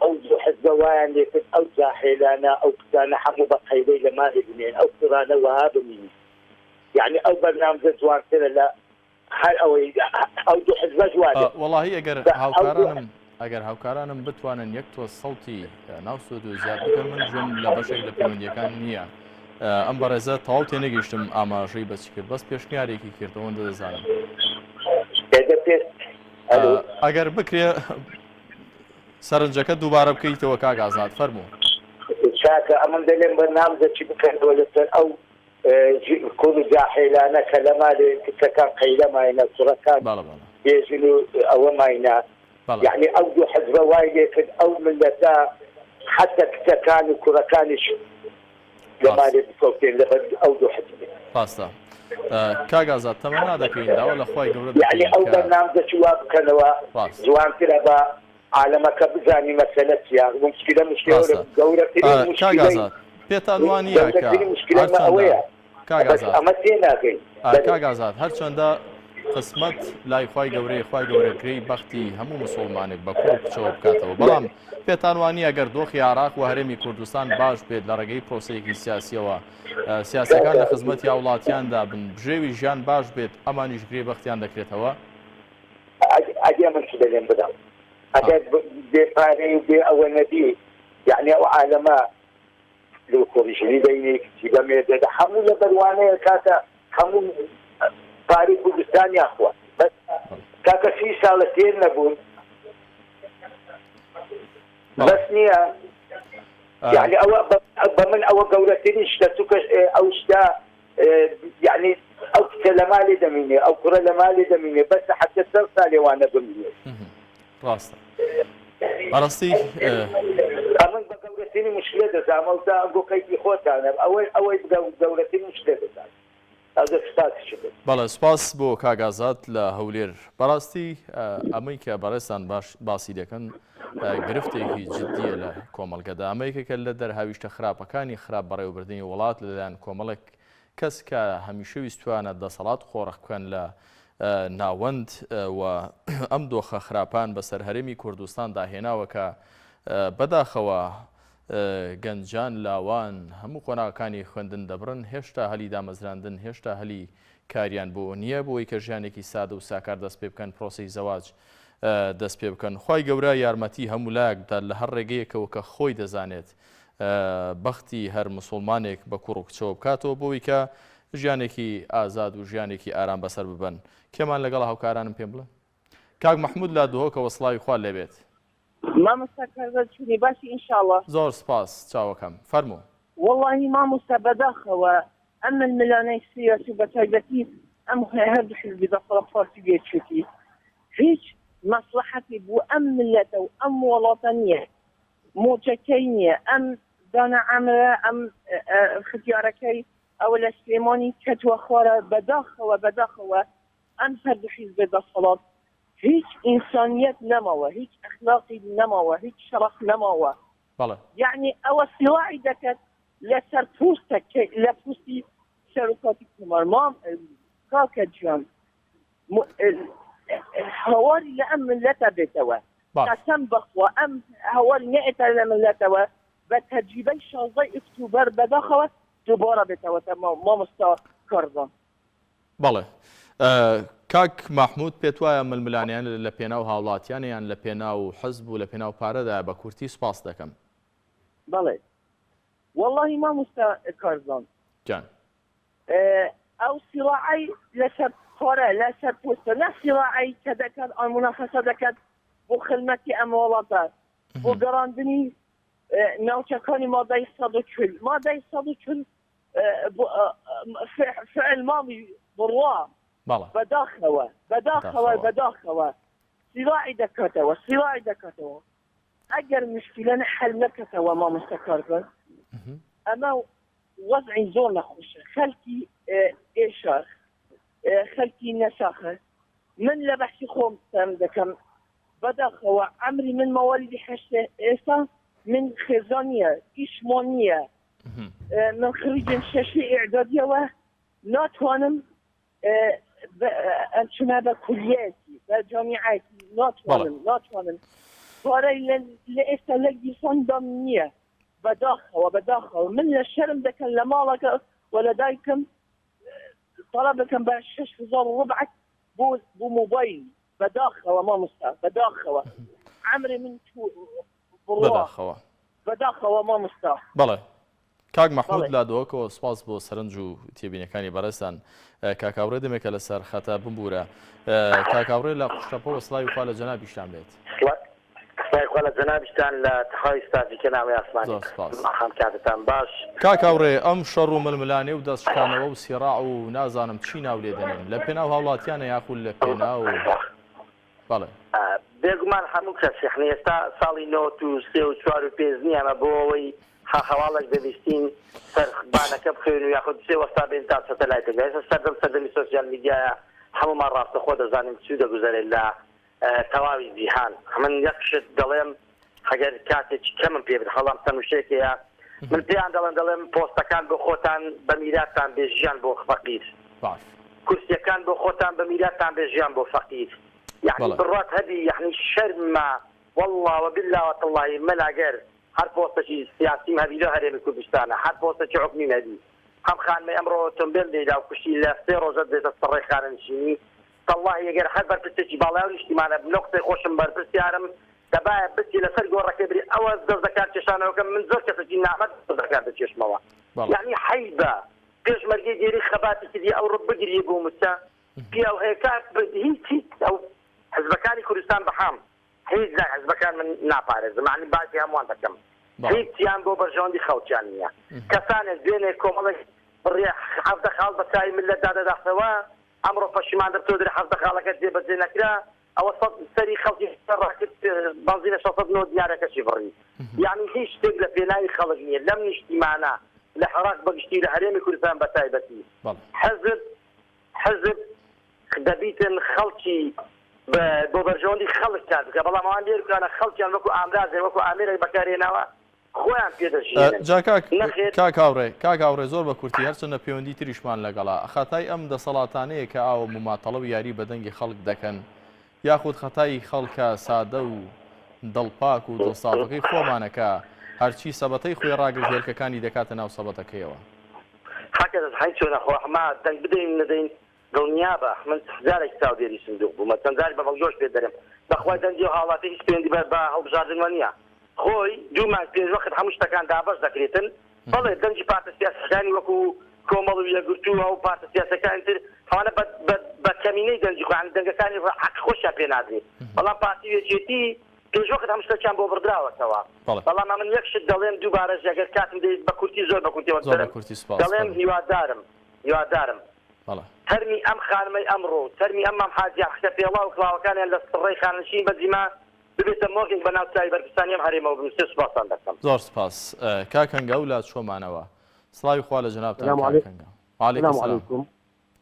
أو حزب وين لكن أو زاحلانا أو كتانا حمل بقيلي لما الاثنين أو كتانا وهذا مني يعني أو برنامج جوان كذا لا هل أو حزب جوان والله ئەگەر هاوکارانم بتوانن یەک تۆ سەڵتی ناوسۆد و زیاد بکەن من ژێم لە بەشێک لە پەیوەندیەکان نییە ئەم بەڕێزە تەواو تێنەگەیشتم ئاماژەی بەچی کرد بەس پێشنیارێکی کردەوەندە دەزانم ئەگەر بکرێ سەرنجەکە دووبارە بکەیتەوە کاک ئازاد فەرموو چاکە ئەمن دەلێن بەرنامجێکی بکەنەوە لەسەر ئەو کۆن و جاحێلانە کە لە مالێ کچەکان قەیلەماینە کوڕەکان بێژن و ئەوە ماینە يعني أو حزب وايد أو ملتا حتى كتكان وكركانش لما لبصوتين أو حزب باستا كاغازات تمنا دكين دا ولا خوي قبل يعني أو برنامج شواب كانوا زوان كربا عالمك بزاني مسألة يا مشكلة قورة كاغازات بيتانوانيا كاغازات أما تينا كاغازات هر چنده قسمت لای خوای گەورەی کرێی بەختی هەموو مسلمانێک بە کوڕ کچەوە بکاتەوە بەڵام پێتان وانی ئەگەر دۆخی عێراق و هەرێمی کوردستان باش بێت لە ڕێگەی پرۆسەیەکی سیاسیەوە سیاسەکان لە خزمەتی هاوڵاتیاندا بن بژێوی ژیان باش بێت ئەمانیش گرێ بەختیان دەکرێتەوە ئەگەر من چ دەڵێم بدەم ئەگەر بێپارەی و بێ ئەوە نەبی یعنی ئەو عالەمە لە کۆڕیژنی دەینێ کچی بەمێدەدا هەموو لە بەروانەیە کاتە هەموو پاری کوردستان یاخوا بس کاکە 30 ساڵە تێر نەبوون بەس نییە يعني ئەوە بە من ئەوە گەورەترین شتە ئەو شتە يعني ئەو کتە لە مالي دميني او كره لمالي دميني بس حتى ترسل وانا بمني راسته بەڕاستی ئەمن بە گەورەترین مشکلە دەزانمەوتا ئەم بۆ قەیدی خۆتانە ئەوەی گەورەترین مشکلە دەزان ئەو سپاس بەڵێ سپاس بۆ کاگازات لە هەولێر بەڕاستی ئەمەی کە بەڕێستان باسی دەکەن گرفتێکی جددیە لە کۆمەڵگەدا ئەمەیەکە لە دەرهاویشتە خراپەکانی خراپ بەڕێوەبردننی وڵات لەلایەن کۆمەڵێک کەس کە هەمیشە ویستوانە دەسەڵات خۆڕە بکەن لە ناوەند و ئەم دۆخە خراپان بەسەر هەرێمی کوردستاندا هێناوە کە بەداخەوە گەنجان لاوان هەموو قۆناغەکانی خوێندن دەبڕن هێشتا هەلی دامەزراندن هێشتا هەلی کاریان بۆ نییە بۆی کە ژیانێکی سادە و ساکار دەست پێ بکەن پرۆسی زەواج دەست پێ بکەن خی گەورە یارمەتی هەموو لایەکدا لە هەر ڕێگەیەکەوە کە خۆی دەزانێت بەختی هەر مسلمانێک بە کوڕ و کچەوە بکاتەوە بۆی کە ژیانێکی ئازاد و ژیانێکی ئارام بەسەر ببن کێمان لەگەڵ هاوکارانم پێم بڵێ کاک مححمود لە دوهۆکەوە سڵاوی خوا لێبێت مامۆستا چونی باشی ئینشاءڵڵا زۆر سپاس چاوەکەم فەرموو وەڵڵاهی مامۆستا بەداخەوە ئەم ملانەی سیاسی بە تایبەتی ئەم هەردوو حیزبی دەسەڵات فارسی بێچێتی هیچ مەسلحەتی بوو ئەم ملەتە و ئەم وڵاتە نییە موچەکەی نییە ئەم دانە ئەمرە ئەم ختیارەکەی ئەوە لە سلێمانی کەتوە خوارە بەداخەوە ئەم هەردوو حیزبی دەسەڵات هیچ ئینسانیەت نەماوە هیچ ئەخلاقی نەماوە هیچ شەرەف نەماوە یعنی ئەوە سیواعی دەکەت لەسەر پوستەکە لە پوستی سەرۆکاتی کومارمام کاکە گیان هەواری لە ئەم ملەتە بێتەوە قەسەم بەخوا ئەم هەواری نەئێتە لە ملەتەوە بە تەجریبەی 16 ئۆکتۆبەر بەداخەوە دووبارە بێتەوە مامۆستا کارزان بەڵێ کاک مححمود پێت وایە ململانیان لە پێناو هاوڵاتیانیان لە پێناو حەزب و لە پێناو پارەدا بە کورتی سوپاس دەکەم بەڵێ وەڵڵاهی مامۆستا کارزان جان ئەو سیڕاعی لەسەر پارە لەسەر پۆستە نە سیڕاعی کە دەکات ئەم موناخەسە دەکات بۆ خزمەتی ئەم وڵاتە بۆ گەڕاندنی ناوچەکانی مادەی 140 مادەی 140 فعل ماضي بڕوا بەداخەوە سیراعی دەکاتەوە ئەگەر مشکلە حل نەکەتەوە مامۆستا کارزان ئەمە وەزعی زۆر نەخۆشە خەڵکی ئێشار خەڵکی نەساخە من لە بەحسی خۆم سەم دەکەم بەداخەوە عەمری من مەوالیدی هەشتە ئێستا من خێزانیە ئیشمانیە من خریجم شەشی ئێعدادیەوە ناتوانم ئەچمە بە کولیەتی بە جامیعەتی ناتوانم پارەی لە ئێستا لە گیرفاندام نییە بەداخەوە من لە شەرم دەکەن لە ماڵەکە و لە دایکم طلب دەکەم بە 6,000 ڕبعەت بۆ مۆبایل بەداخەوە مامۆستا بەداخەوە عەمری من بەداخەوە مامۆستا بەڵێ کاک مححمود لا دۆکەوە سپاس بۆ سەرنج و تێبینەکانی بەڕێستان کاکاوڕێ دەمێکە لەسەر خەتە ببوورە کاکاوڕێ لە قوشتەپەوە سڵاوی خوا لە جەنابیشتان بێت لە جەنابیشتان لە تەخای ستازیکە ناوی ئاسمانی کاتتان باش کاکاوڕێ ئەم شەڕ و ململانێ و دەستشکانەوە و سیراع و نازانم چی ناو لێ دەنێن لە پێناو هاوڵاتیانە یاخود لە پێناو بەڵێ بێگومان هەموو کەس ئێستا ساڵی 1940 نییە ئەمە بۆ ئەوەی هەواڵێک دەویستین سەربانەکە بخێن و یاخود سێ وەستا بێن تا سەتەلایتەکە ئێستا سەردەمی سۆسیال میدیایە هەمومان ڕاستەخۆ دەزانین چی دەگوزارێت لە تەواوی جیهان من یەک شت دەڵێم ئەگەر کاتێکی کەمم پێ بێت هەڵام تەنوشێکەیە من پێیان دەڵێم پۆستەکان بۆ خۆتان بە میراتان بێ ژیان بۆ فەقیر کورسیەکان بۆ خۆتان بە میراتان بێ ژیان بۆ فەقیر یعنی بڕات هەبی یعنی شەرمە والله وبالله وتالله من ئەگەر هەر پۆستێکی سیاسیم هەبی لە هەرێمی کوردستانە هەر پۆستێکی حکمی نەبی هەم خانمەی ئەمڕۆ ئۆتۆمبیل دەیدا و کوشتی لە 3 ڕۆژە دێتە سەڕێ خانەنشینی والله ئەگەر هەر بەرپرسێکی باڵای و نیشتیمانە نۆقتەی خۆشم بەرپرسیارم دەبایە بچی لەسەر گۆڕەکەی بری ئەوە دەست دەکات کێشانەوەکە من زۆر کەسێکی نامەد دەست دەکات بچێشمەوە یعنی حەیبە پێشمەرگەی دیێری خەباتی کردی ئەو ڕب بگیری بۆ موچە پیا و هێکات هیچ ئەو حزبەکانی کوردستان بەحام هیچ حزبەکان من ناپارێزم معنی باسی هەمووان دەکەم هیچیان بۆ بەرژەوەندی خەڵکیان نییە کەسانێک دوێنێ کۆمەڵێک بڕێ حەفتە خاڵ بە چای ملەت دادەداخەوە ئەمڕۆ پەشیمان دەبتۆ دەری حەزدە خاڵەکەت جێبەجێ نەکرا ئەوە سەری خەڵکی ڕاکرد بەنزینە 600 دیارەکەشی بڕی یعنی هیچ شتێک لە پێناوی خەڵک نییە لەم نیشتیمانە لە عێراق بەگشتی لە هەرێمی کوردستان بە تایبەتی حزب دەبیتن خەڵکی بۆ بەرژەوەندی خەڵک کار بکە بەڵام ئەوان لێرکانە خەڵکیان وەکو ئامرازێ وەکو ئامێرێک بەکارهێناوە خۆیان پێدەژێنن. کاکاوڕێ زۆر بە کورتی هەرچەندە پەیوەندی تریشمان لەگەڵا خەتای ئەم دەسەڵاتانەیە کە ئاوە مماتەڵە و یاری بەدەنگی خەڵک دەکەن یاخود خەتای خەڵکە سادە و دڵپاک و دڵسافەکەی خۆمانەکە هەرچی سەبەتەی خۆی ڕاگرت هێلکەکانی دەکاتە ناو سەبەتەکەیەوە. حەکەت چۆنە خۆحما دەنگ بدەین نەدەین دڵنیا بە من جارێک چاودێری سندوق بوومە چەند جاری بە بەڵگۆش پێ دەرم بەخوای دەنگی و هاوڵاتی هیچ پەیوەندی بە هەڵبژاردنەوە نییە خۆی دوومان پێش وەخت هەموو شتەکان دابەش دەکرێتن بەڵێ دەنگی پارتە سیاسەکانی وەکو کۆمەڵ و یەکگرتووە و پارتە سیاسەکانی تر ئەوانە بە کەمینەی دەنگی خۆیان دەنگەکانی حەق خۆشیان پێ نادرێت بەڵام پارتی وێچێتی پێش وەخت هەموو شتەکان بۆ بڕدراوەتەوە بەڵام من یەک شت دەڵێم دووبارە ئەگەر کاتم دەیت بە کورتی زۆر بە کورتیەوە دەڵێم هیوادارم تەرمی ئەم خانمەی ئەمڕۆ تەرمی ئەمام حاجی حکە پێڵا و کڵاوەکانیان لە سڕێی خانشین بەجیما ببێتە مۆگنگ بە ناو چای بەرگستانی ئەم هەرێمەوە بنووسێ سوپاسان دەکەم. زۆر سپاس کاکەنگە و لا چۆمانەوە سڵاوی خوا لە جەنابتان کاکەنگە. وعەلەیکم سەلام.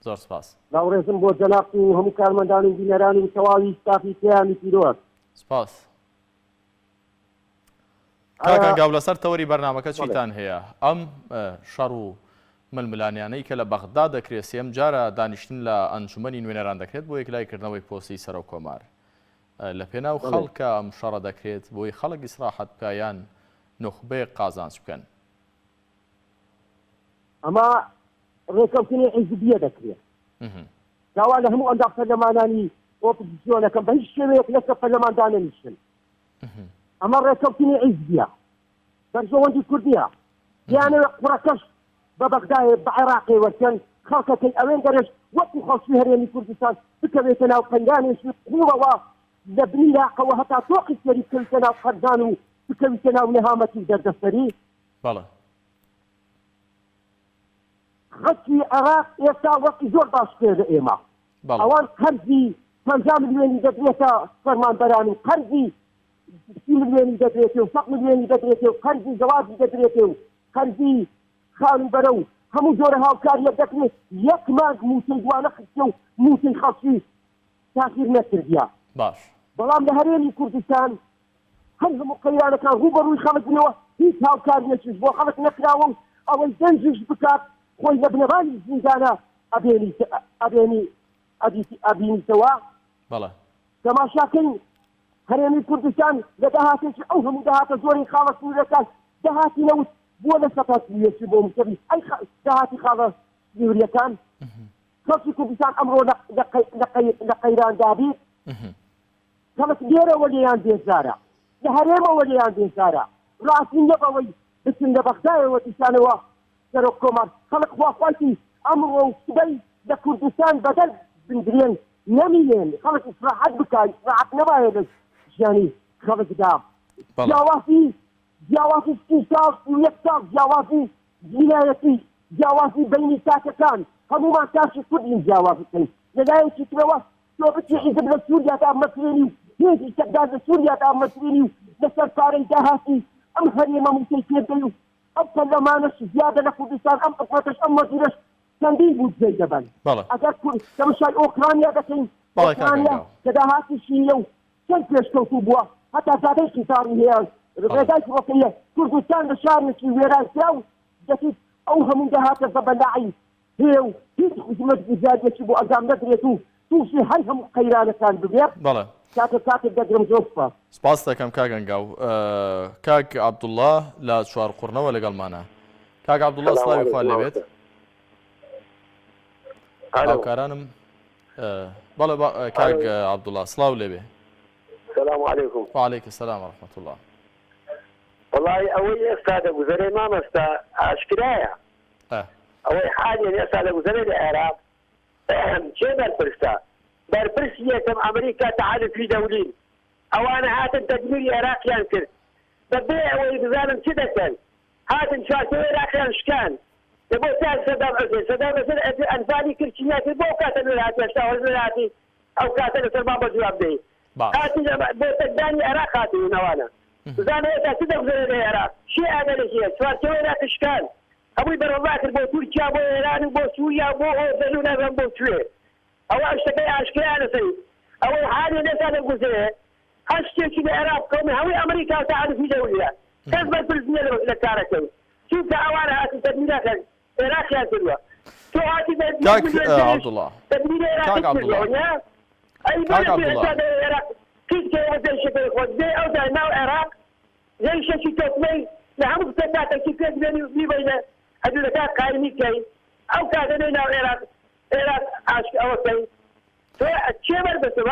زۆر سپاس. باوڕێزم بۆ جەناب و هەموو کارمەندان و بینەران و تەواوی ستافی پێیانی پیرۆز. سپاس. کاکەنگە و لەسەر تەوەری بەرنامەکە چیتان هەیە؟ ئەم شەڕ و ململانیانەی کە لە بەغدا دەکرێت سێم جارە دانیشتن لە ئەنجومەنی نوێنەران دەکرێت بۆ یەکلایکردنەوەی پۆستی سەر و کۆمار لە پێناو خەڵکە ئەم شەڕە دەکرێت بۆی خەڵک ئیسراحەت بکایان نخبەیەک قازانج بکەن. ئەمە ڕێکەوتنی حیزبیە دەکرێت داوا لە هەموو ئەندا پەرلەمانانی ئۆپۆزیسیۆنەکەم بە هیچ شێوەیەک لەسەر پەرلەمان دانەنیشتن. ئەمە ڕێکەوتنی حیزبیە بەرژەوەندی کوردیە یانەوێت قوڕەکەش بە بەغدایە بە عێراقی وەرکەن خەڵکەکەی ئەوێن دەرێش وەکو خەڵکی هەرێمی کوردستان بکەوێتە ناو قەنگانێکی قوڵەوە لە بنی لاقەوە هەتا تۆقی سەری بکەویتە ناو قەردان و بکەویتە ناو نەهامەتی دەردەسەری. خەڵکی عێراق ئێستا وەکی زۆر باش پێدە ئێمە ئەوان قەرزی 50 ملیۆنی دەدرێتە فەرمانبەران و قەرزی 30 ملیۆنی دەدرێتێ و 100 ملیۆنی دەدرێتێ و قەرزی جەوازی دەدرێتێ و قەرزی خان بەرە و هەموو جۆرە هاوکاریە دەکرێت یەک مانگ مووسەی دوانە خستە و مووسەی خەڵکی تاخیر نەکردیە. باش بەڵام لە هەرێمی کوردستان هەم هەموو قەیرانەکان ڕوبەڕووی خەڵک بنەوە هیچ هاوکاریەکیش بۆ خەڵک نەکراوە و ئەوەی دەنجش بکات خۆی لە بنەڕانی زیندانە ئەبینیتەوە. تەماشاکەین هەرێمی کوردستان لە داهاتێکی ئەو هەموو داهاتە زۆری خاڵە سوورەکان داهاتی نەوت بۆ لە سەپاسویەکی بۆ مشتری ئەی داهاتی خاڵە سووریەکان خەڵکی کوردستان ئەمڕۆ لە قەیران دابێت خەڵک لێرەوە لێیان بێزارە لە هەرێمەوە لێیان بێزارە ڕاستی نەبەوەی بچن لە بەغدایەوە دیسانەوە سەرۆک کۆمار خەڵک خواخواتی ئەمڕۆ سبەی لە کوردستان بەدەر بنگرێن نەمیێن خەڵک ئیسراحەت بکات ئیسراحەت نەبایە لە ژیانی خەڵکدا جیاوازی 30 ساڵ و 1 ساڵ جیاوازی جینایەتی جیاوازی بینی تاکەکان هەمومان تاشی کوردین جیاواز بکەین لەلایەکی ترەوە تۆ بچی حیزب لە سووریا مەسرێنی و هێزی سەردار لە سووریا مەسرێنی و لەسەر پارەی داهاتی ئەم هەرێمە موسەی پێدەی و ئەم پەرلەمانەش زیادە لە کوردستان ئەم قسمەتەش ئەم وەزیرەش چەندین بوو جێی دەبن ئەگەر تەماشای ئۆکرانیا دەکەین ئۆکرانیا کە داهاتی شیعە و چەند پێشکەوتوو بووە هەتا زادەی قیتاری هەیە ڕێگای ڕۆکەیە کوردستان لە شارێکی وێرانکرا و دەکەیت ئەو هەموو داهاتە بەبەلاعی هەیە و هیچ خزمەت گوزاریەکی بۆ ئەنجام نەدرێت و تووشی هەر هەموو قەیرانەکان ببێت کاتێک دەگرم زۆر سپاس دەکەم کاگەنگا و کاک عەبدوڵڵا لە چوارقوڕنەوە لەگەڵمانە. کاک عەبدوڵڵا سڵاوی خوا لێبێت. هاوکارانم بەڵێ کاک عەبدوڵڵا سڵاو لێبێ. السلام عليكم. وعليكم السلام ورحمة الله. والله أول أستاذ أبو زري ما مستا أشكرايا. أول حاجة أستاذ أبو زري العراق شيء بربرستا بربرسية كم أمريكا تعال في دولين أو أنا هات التدمير العراق ينكر ببيع ويبزالم كذا كان هات إن شاء الله العراق ينشكان بۆ تا سەدام حوسێن سەدام حوسێن ئەنفانی کرچینیا کرد بۆ کاتە نوێنهاتی هێشتا هەڵ نوێنهاتی ئەو کاتە لەسەر بابە جواب دەی هاتی بۆ تەکدانی عێراق هاتیونەوانە بزانێت تا چ دەبزێنێت لە عێراق شێ ئاگەرێکیە چوارچەوە عێراقیشکان هەمووی بەڕەوڵا کرد بۆ تورکیا بۆ ئێران و بۆ سووریا بۆ ئۆردن و نەزان بۆ کوێ ئەوە شتەکەی ئاشکرا لەسەری ئەوەی حالێ لێتا دەگوزێ هەر شتێکی لە عێراق بکەومە هەمووی ئەمریکا و تەعریفی دەولیە کەس بەرپرس نییە لە کارەکەی چونکە ئەوانە هاتی تەدبیرەکەن عێراقیان کردووە تۆ هاتی تەدبیر عێراقی کردووە ئەی بەڵێ عێراق کیسکەوە دەیشەکەی خۆت دێ ئەو دای ناو عێراق دەیشەکی تۆکمەی لە هەموو کاتێکی پێت بێنی میبینە هەدوودەکات قایمی کەی ئەو کاتە دەی ناو عێراق عاشق ئەوەکەی تۆ چێ بەربستە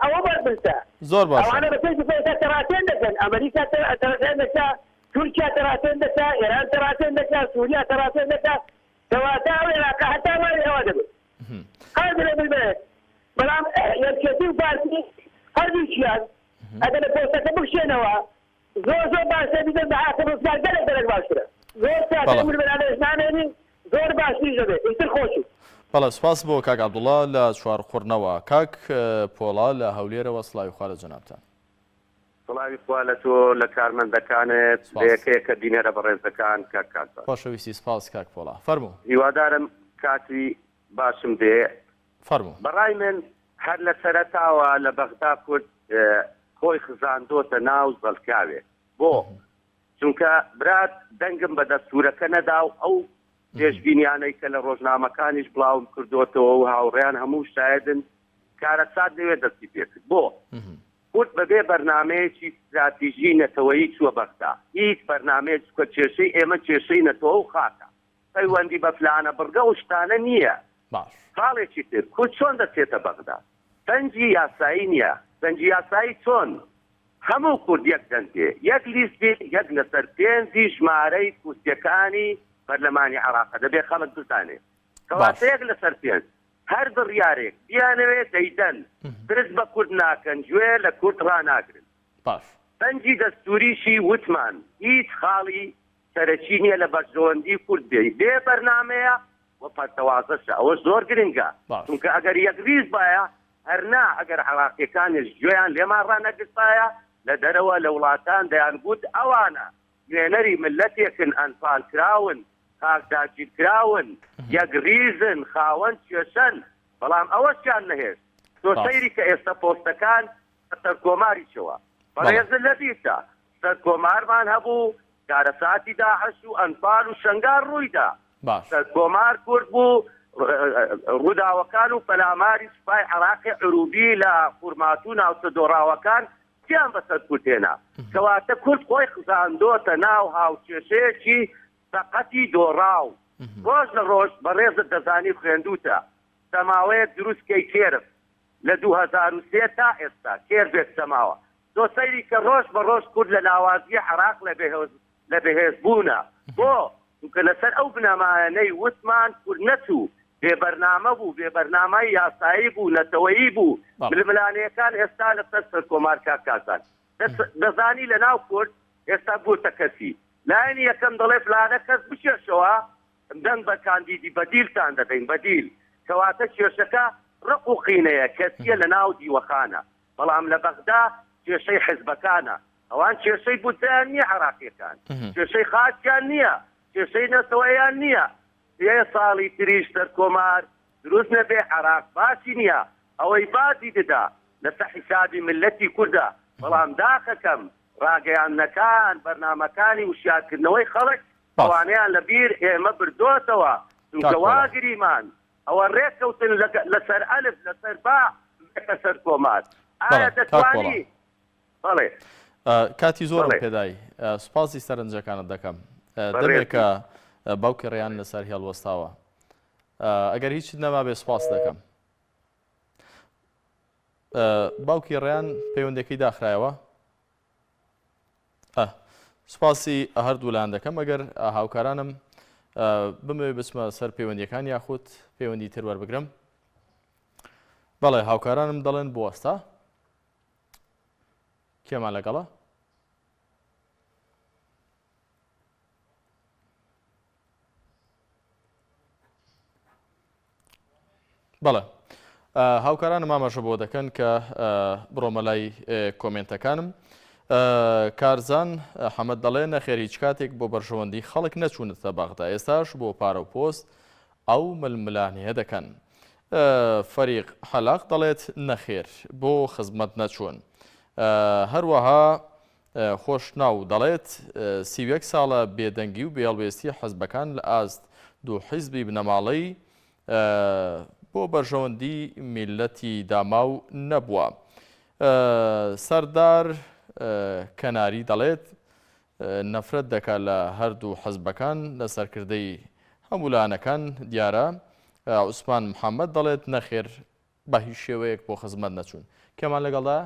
ئەوە بەربستە زۆر باش ئەوانە بەسەری پێتا تەراتێن دەکەن ئەمریکا تەراتێن دەکا تورکیا تەراتێن دەکا ئێران تەراتێن دەکا سووریا تەراتێن دەکا کەواتە ئەو عێراقە هەتا وای ئەوە دەبێت هەر دەبێت ببێت بەڵام یەکێتی و پارتی هەردووچیان ئەگەر لە پۆستەکە بکشێنەوە زۆر باشە بیدەن بە حاکم ڕزگار گەلێک باشترە زۆر ساتە مروێرانەش نامێنین زۆر باشتری دەبێت ئیتر خۆشی بەڵێ سپاس بۆ کاک عەبدوڵڵا لە چوارخوڕنەوە کاک پۆڵا لە هەولێرەوە سڵاوی خوا لە جەنابتان سڵاوی خوا لە تۆ لە کارمەندەکانت لە یەکەیەکە بینێرە بەڕێزەکان کاک کاتبا خۆشەویستی سپاس کاک پۆڵا فەرموو هیوادارم کاتی باشم دێ فەرموو بەڕای من هەر لە سەرەتاوە لە بەغدا کورد خۆی خزاندۆتە ناو زەڵکاوێ بۆ چونکە برات دەنگم بە دەستورەکە نەدا و ئەو پێشبینیانەی کە لە ڕۆژنامەکانیش بڵاوم کردوتەوە و هاوڕێیان هەموو شایدن کارەسات دەوێت دەستی پێکرد بۆ کورد بەبێ بەرنامەیەکی استراتیژی نەتەوەیی چووە بەغدا هیچ بەرنامەیەک کە کێشەی ئێمە کێشەی نەتەوە و خاکە پەیوەندی بە فلانە بڕگە و شتانە نییە خاڵێکی تر کورد چۆن دەچێتە بەغدا سەنجی یاسایی نییە سەنجی یاسایی چۆن هەموو کورد یەک دەنگێ یەک لیستی یەک لەسەر پێنجی ژمارەی کورسیەکانی پەرلەمانی عێراق دەبێ خەڵک بزانێت کەواتە یەک لەسەر پێنج هەر بڕیارێک بیانەوێت دەیدەن درست بە کورد ناکەن گوێ لە کورد ڕناگرن سەنجی دەستوریشی وتمان هیچ خاڵی سەرەکی نییە لە بەرژەوەندی کورد بێ بەرنامەیە و پەرتەوازەشە ئەوە زۆر گرنگە چونکە ئەگەر یەکریز باە هەرنا ئەگەر عێراقیەکانیش گوێیان لێمان ڕانەگرتایە لە دەرەوە لە وڵاتان دەیان گوت ئەوانە نوێنەری ملەتێکن ئەنفال کراون کاکداگیر کراون یەکریزن خاوەن کێشەن بەڵام ئەوەشیان نەهێشت تۆ سەیری کە ئێستا پۆستەکان سەرکۆماریشەوە بەڕێزن لەبیردا سەرکۆمارمان هەبوو کارەساتی داعش و ئەنفال و شەنگار ڕوویدا سەرکۆمار کورد بوو ڕووداوەکان و پەلاماری سوپای عێراقی عروبی لە قورمات و ناوچە دۆڕاوەکان گیان بەسەر کورتێنا کەواتە کورد خۆی خزاندۆتە ناو هاوکێشەیەکی سەقەتی دۆڕاو ڕۆژ لە ڕۆژ بەڕێزت دەزانی خوێندوتە سەماوەیەک دروستکەی کێرف لە 2003 تا ئێستا کێر بێت سەماوە تۆ سەیری کە ڕۆژ بە ڕۆژ کورد لە لاوازی عێراق لە بەهێزبوونە بۆ چونکە لەسەر ئەو بنەمایانەی وتمان کورد نەچوو بێبەرنامە بوو بێبەرنامەی یاسایی بوو نەتەوەیی بوو ململانەیەکان ئێستا لەسەر سەرکۆمار کاکاسان دەزانی لە ناو کورد ئێستا بووتە کەسی لایەنی یەکەم دەڵێ فلانە کەس بشێشەوە دەنگ بە کاندیدی بەدیلتان دەدەین بەدیل کەواتە کێشەکە ڕق و قینەیە کەسیە لە ناو دیوەخانە بەڵام لە بەغدا کێشەی حیزبەکانە ئەوان کێشەی بودجیان نییە عێراقیەکان کێشەی خاچیان نییە کێشەی نەتەوەیان نییە سێ ساڵی تریش سەرکۆمار دروست نەبێ عێراق باسی نییە ئەوەی باسی ددا لەسەر حیسابی ملەتی کوردە بەڵام داخەکەم ڕاگەیاندنەکان بەرنامەکانی وشیارکردنەوەی خەڵک ئەوانەیان لەبیر ئێمە بردۆتەوە چونکە واگریمان ئەوە ڕێککەوتن لەسەر ئەلف لەسەر با بێتە سەرکۆمار ئایا دەتوانی بەڵێ کاتی زۆر پێدای سوپاسی سەرنجەکانت دەکەم دەبێت کە باوکی ڕێیان لەسەر هێڵوەستاوە ئەگەر هیچ نەما بێ سوپاس دەکەم باوکی ڕێیان پەیوەندەکەی داخرایەوە سوپاسی هەردوولان دەکەم ئەگەر هاوکارانم بمەوێ بچمە سەر پەیوەندیەکان یاخود پەیوەندی تر وەربگرم بەڵێ هاوکارانم دەڵێن بوەستە کێمان لەگەڵە بەڵێ هاوکارانم ئاماژە بۆ دەکەن کە بڕۆمە لای کۆمنتەکانم. کارزان حەمەد دەڵێ نەخێر هیچ کاتێک بۆ بەرژەوەندی خەڵک نەچوونەتە بەغدا، ئێستاش بۆ پارە و پۆست ئەو ململانەیە دەکەن. فەریق حەلاق دەڵێت نەخێر بۆ خزمەت نەچوون. هەروەها خۆشناو دەڵێت 31 ساڵە بێدەنگی و بێڵوێستی حەزبەکان لە ئاست دوو حیزبی بنەماڵەی بۆ بەرژەوەندی میلەتی داماو نەبووە. سەردار کەناری دەڵێت نەفرەت دەکات لە هەردوو حەزبەکان لە سەرکردەی هەمولانەکان دیارە. عوسمان محەممەد دەڵێت نەخێر بە هیچ شێوەیەک بۆ خزمەت نەچوون. کەمان لەگەڵدا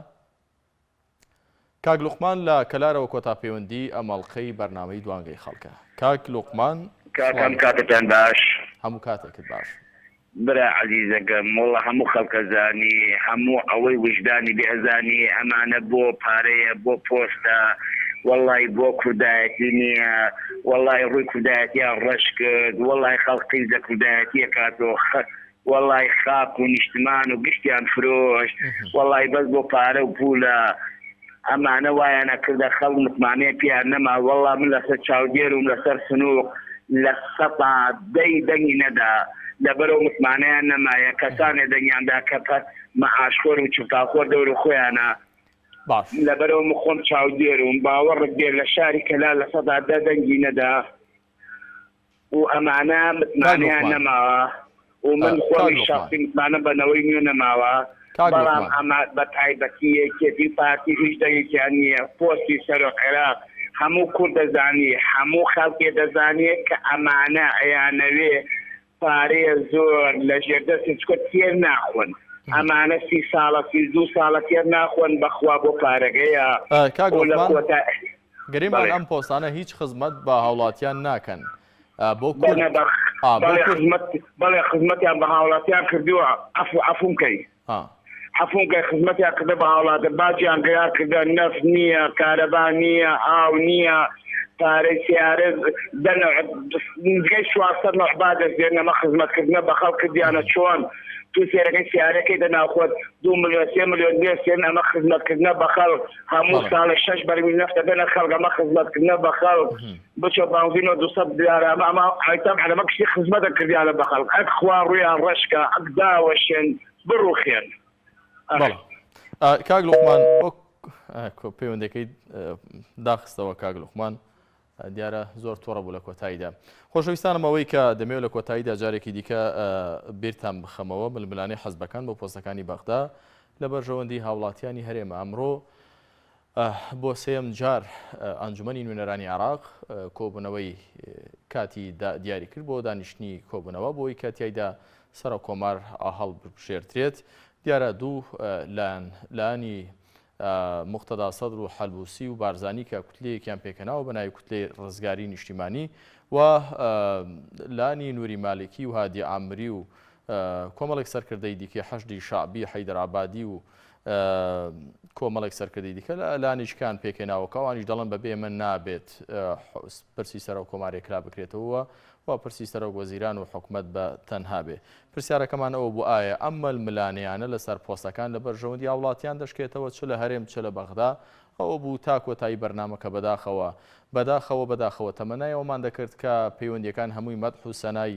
کاک لوقمان لە کەلارەوە کۆتا پەیوەندی ئەمەڵقەی بەرنامەی دوانگەی خەڵکە. کاک لوقمان کاکەم کاتتان باش، هەموو کاتێکت باش. برا عزیزەکەم وڵە هەموو خەڵکە زانی، هەموو ئەوەی وجدانی بێزانی ئەمانە بۆ پارەیە بۆ پۆستە، وەڵی بۆ کوردایەتی نییە، وەڵی ڕووی کوردایەتیان ڕەش کرد، وەڵی خەڵقی زە کوردایەتیە کاتۆ وەڵی خاک و نیشتمان و گشتیان فرۆش، وەڵی بەس بۆ پارە و پولە ئەمانە وایانە کردە خەڵک متمانەیە پیان نەما. وەڵا من لەسەر چاودێرم لەسەر سنووق لە سەتا دەنگی نەدا لەبەرەوە متمانەیان نەمایە کەسانێ دەنگیاندا کە پەت مەعاشخۆر و چفتاخۆر دەور و خۆیانە لەبەرەوە مخۆم چاودێرم باوەڕت دێر لە شاری کەلا لە سەدا دەنگی نەدا و ئەمانە متمانەیان نەماوە و من خۆی شخصی متمانە بەنەوەی نوێ نەماوە. بەڵام ئەمە بە تایبەتی یەکێتی پارتی هیچ دەیەکیان نییە. پۆستی سەر و عێراق هەموو کورد دەزانی، هەموو خەڵکێ دەزانێت کە ئەمانە ئەیانەوێ پارەیە زۆر لە ژێردەستی چکۆ تێر ناخۆن. ئەمانە 30 ساڵە 32 ساڵە تێر ناخۆن بەخوا بۆ پارەگەیە. گەریمان ئەم پۆستانە هیچ خزمەت بە هاوڵاتیان ناکەن بۆ بەڵێ خزمەتیان بە هاوڵاتیان کردووە. عەفومکەی حەفوونکە خزمەتیان کردە بە هاوڵاتە باجیان گەیان کردە نەفت نییە، کارەبا نییە، ئاو نییە، پارەی سیارە گەی 400 نەحبا دەستێن ئەمە خزمەتکردنە بە خەڵک کردیانە چۆن تو سێرەکەی سیارەکەی دەناخۆت 2 ملیۆن 3 ملیۆن دێستێن ئەمە خزمەتکردنە بە خەڵک هەموو ساڵە 6 بەرمیل نەفتە بێنە خەڵک ئەمە خزمەتکردنە بە خەڵک بچۆ باوزینەوە 200 دیارە ئەمە ئایتەم حەلەمە کشتی خزمەتە کردیانە بە خەڵک ئەک خوا ڕوویان ڕەشکە ئەک داوەشێن بڕوخێن. کاک لوقمان پەیوەندەکەی داخستەوە. کاک لوقمان دیارە زۆر تۆڕە بوو لە کۆتاییدا. خۆشەویستانم ئەوەی کە دەمەوێت لە کۆتاییدا جارێکی دیکە بیرتان بخەمەوە ململانەی حەزبەکان بۆ پۆستەکانی بەغدا لە بەرژەوەندی هاوڵاتیانی هەرێمە. ئەمڕۆ بۆ سێم جار ئەنجومەنی نوێنەرانی عێراق کۆبوونەوەی کاتی دیاری کرد بۆ دانیشتنی کۆبوونەوە بۆی کاتیایدا سەرە کۆمار هەڵ بژێرترێت. دیارە دوو لایانی مختەدا سەدر و حەلبوسی و بارزانی کە کوتلەیەکیان پێکەناوە بە ناوی کوتلەی ڕزگاری نیشتیمانی و لانی نووری مالکی و هادی عامری و کۆمەڵێک سەرکردەی دیکە حەشدی شعبی حەیدەرابادی و کۆمەڵێک سەرکردەی دیکە لانیشکان پێکەناوەکە ئەوانیش دەڵێن بەبێ من نابێت پرسی سەرۆ کۆمارێکرا بکرێتەوە و پرسی سەرۆک وەزیران و حکومەت بە تەنها بێ. پرسیارەکەمان ئەوە بوو ئایا ئەم ململانەیانە لەسەر پۆستەکان لە بەرژەوەندی هاوڵاتیان دەشکێتەوە چ لە هەرێم چ لە بەغدا. ئەوە بوو تا کۆتایی بەرنامەکە بەداخەوە تەمەنایەوەمان دەکرد کە پەیوەندیەکان هەمووی مەدح و سەنای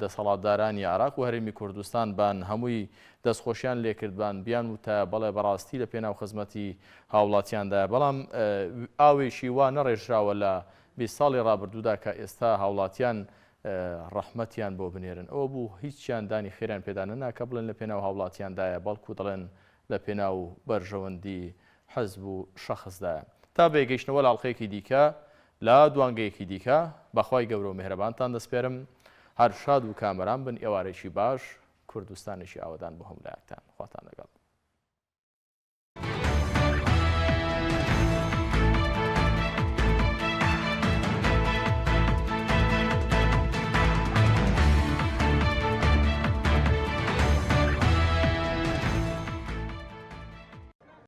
دەسەڵاتدارانی عێراق و هەرێمی کوردستان بان هەمووی دەستخۆشیان لێکردبان بیان وتە بەڵێ بەڕاستی لە پێناو خزمەتی هاوڵاتیاندایە. بەڵام ئاوێشی وا نەڕێژراوە لە 20 ساڵی ڕابردوودا کە ئێستا هاوڵاتیان ڕەحمەتیان بۆ بنێرن. ئەوە بوو هیچیان دانی خێران پێدانە ناکە بڵێن لە پێناو هاوڵاتیاندایە بەڵکو دەڵێن لە پێناو بەرژەوەندی حەزب و شەخصدایە. تا بێگەیشتنەوە لاڵقەیەکی دیکە لە دوانگەیەکی دیکە بەخوای گەورە و میهرەبانتان دەسپێرم. هەر شاد و کامەران بن. ئێوارێکی باش کوردستانێکی ئاوەدان بۆ هەمولایەکتان. خواتان لەگەڵ.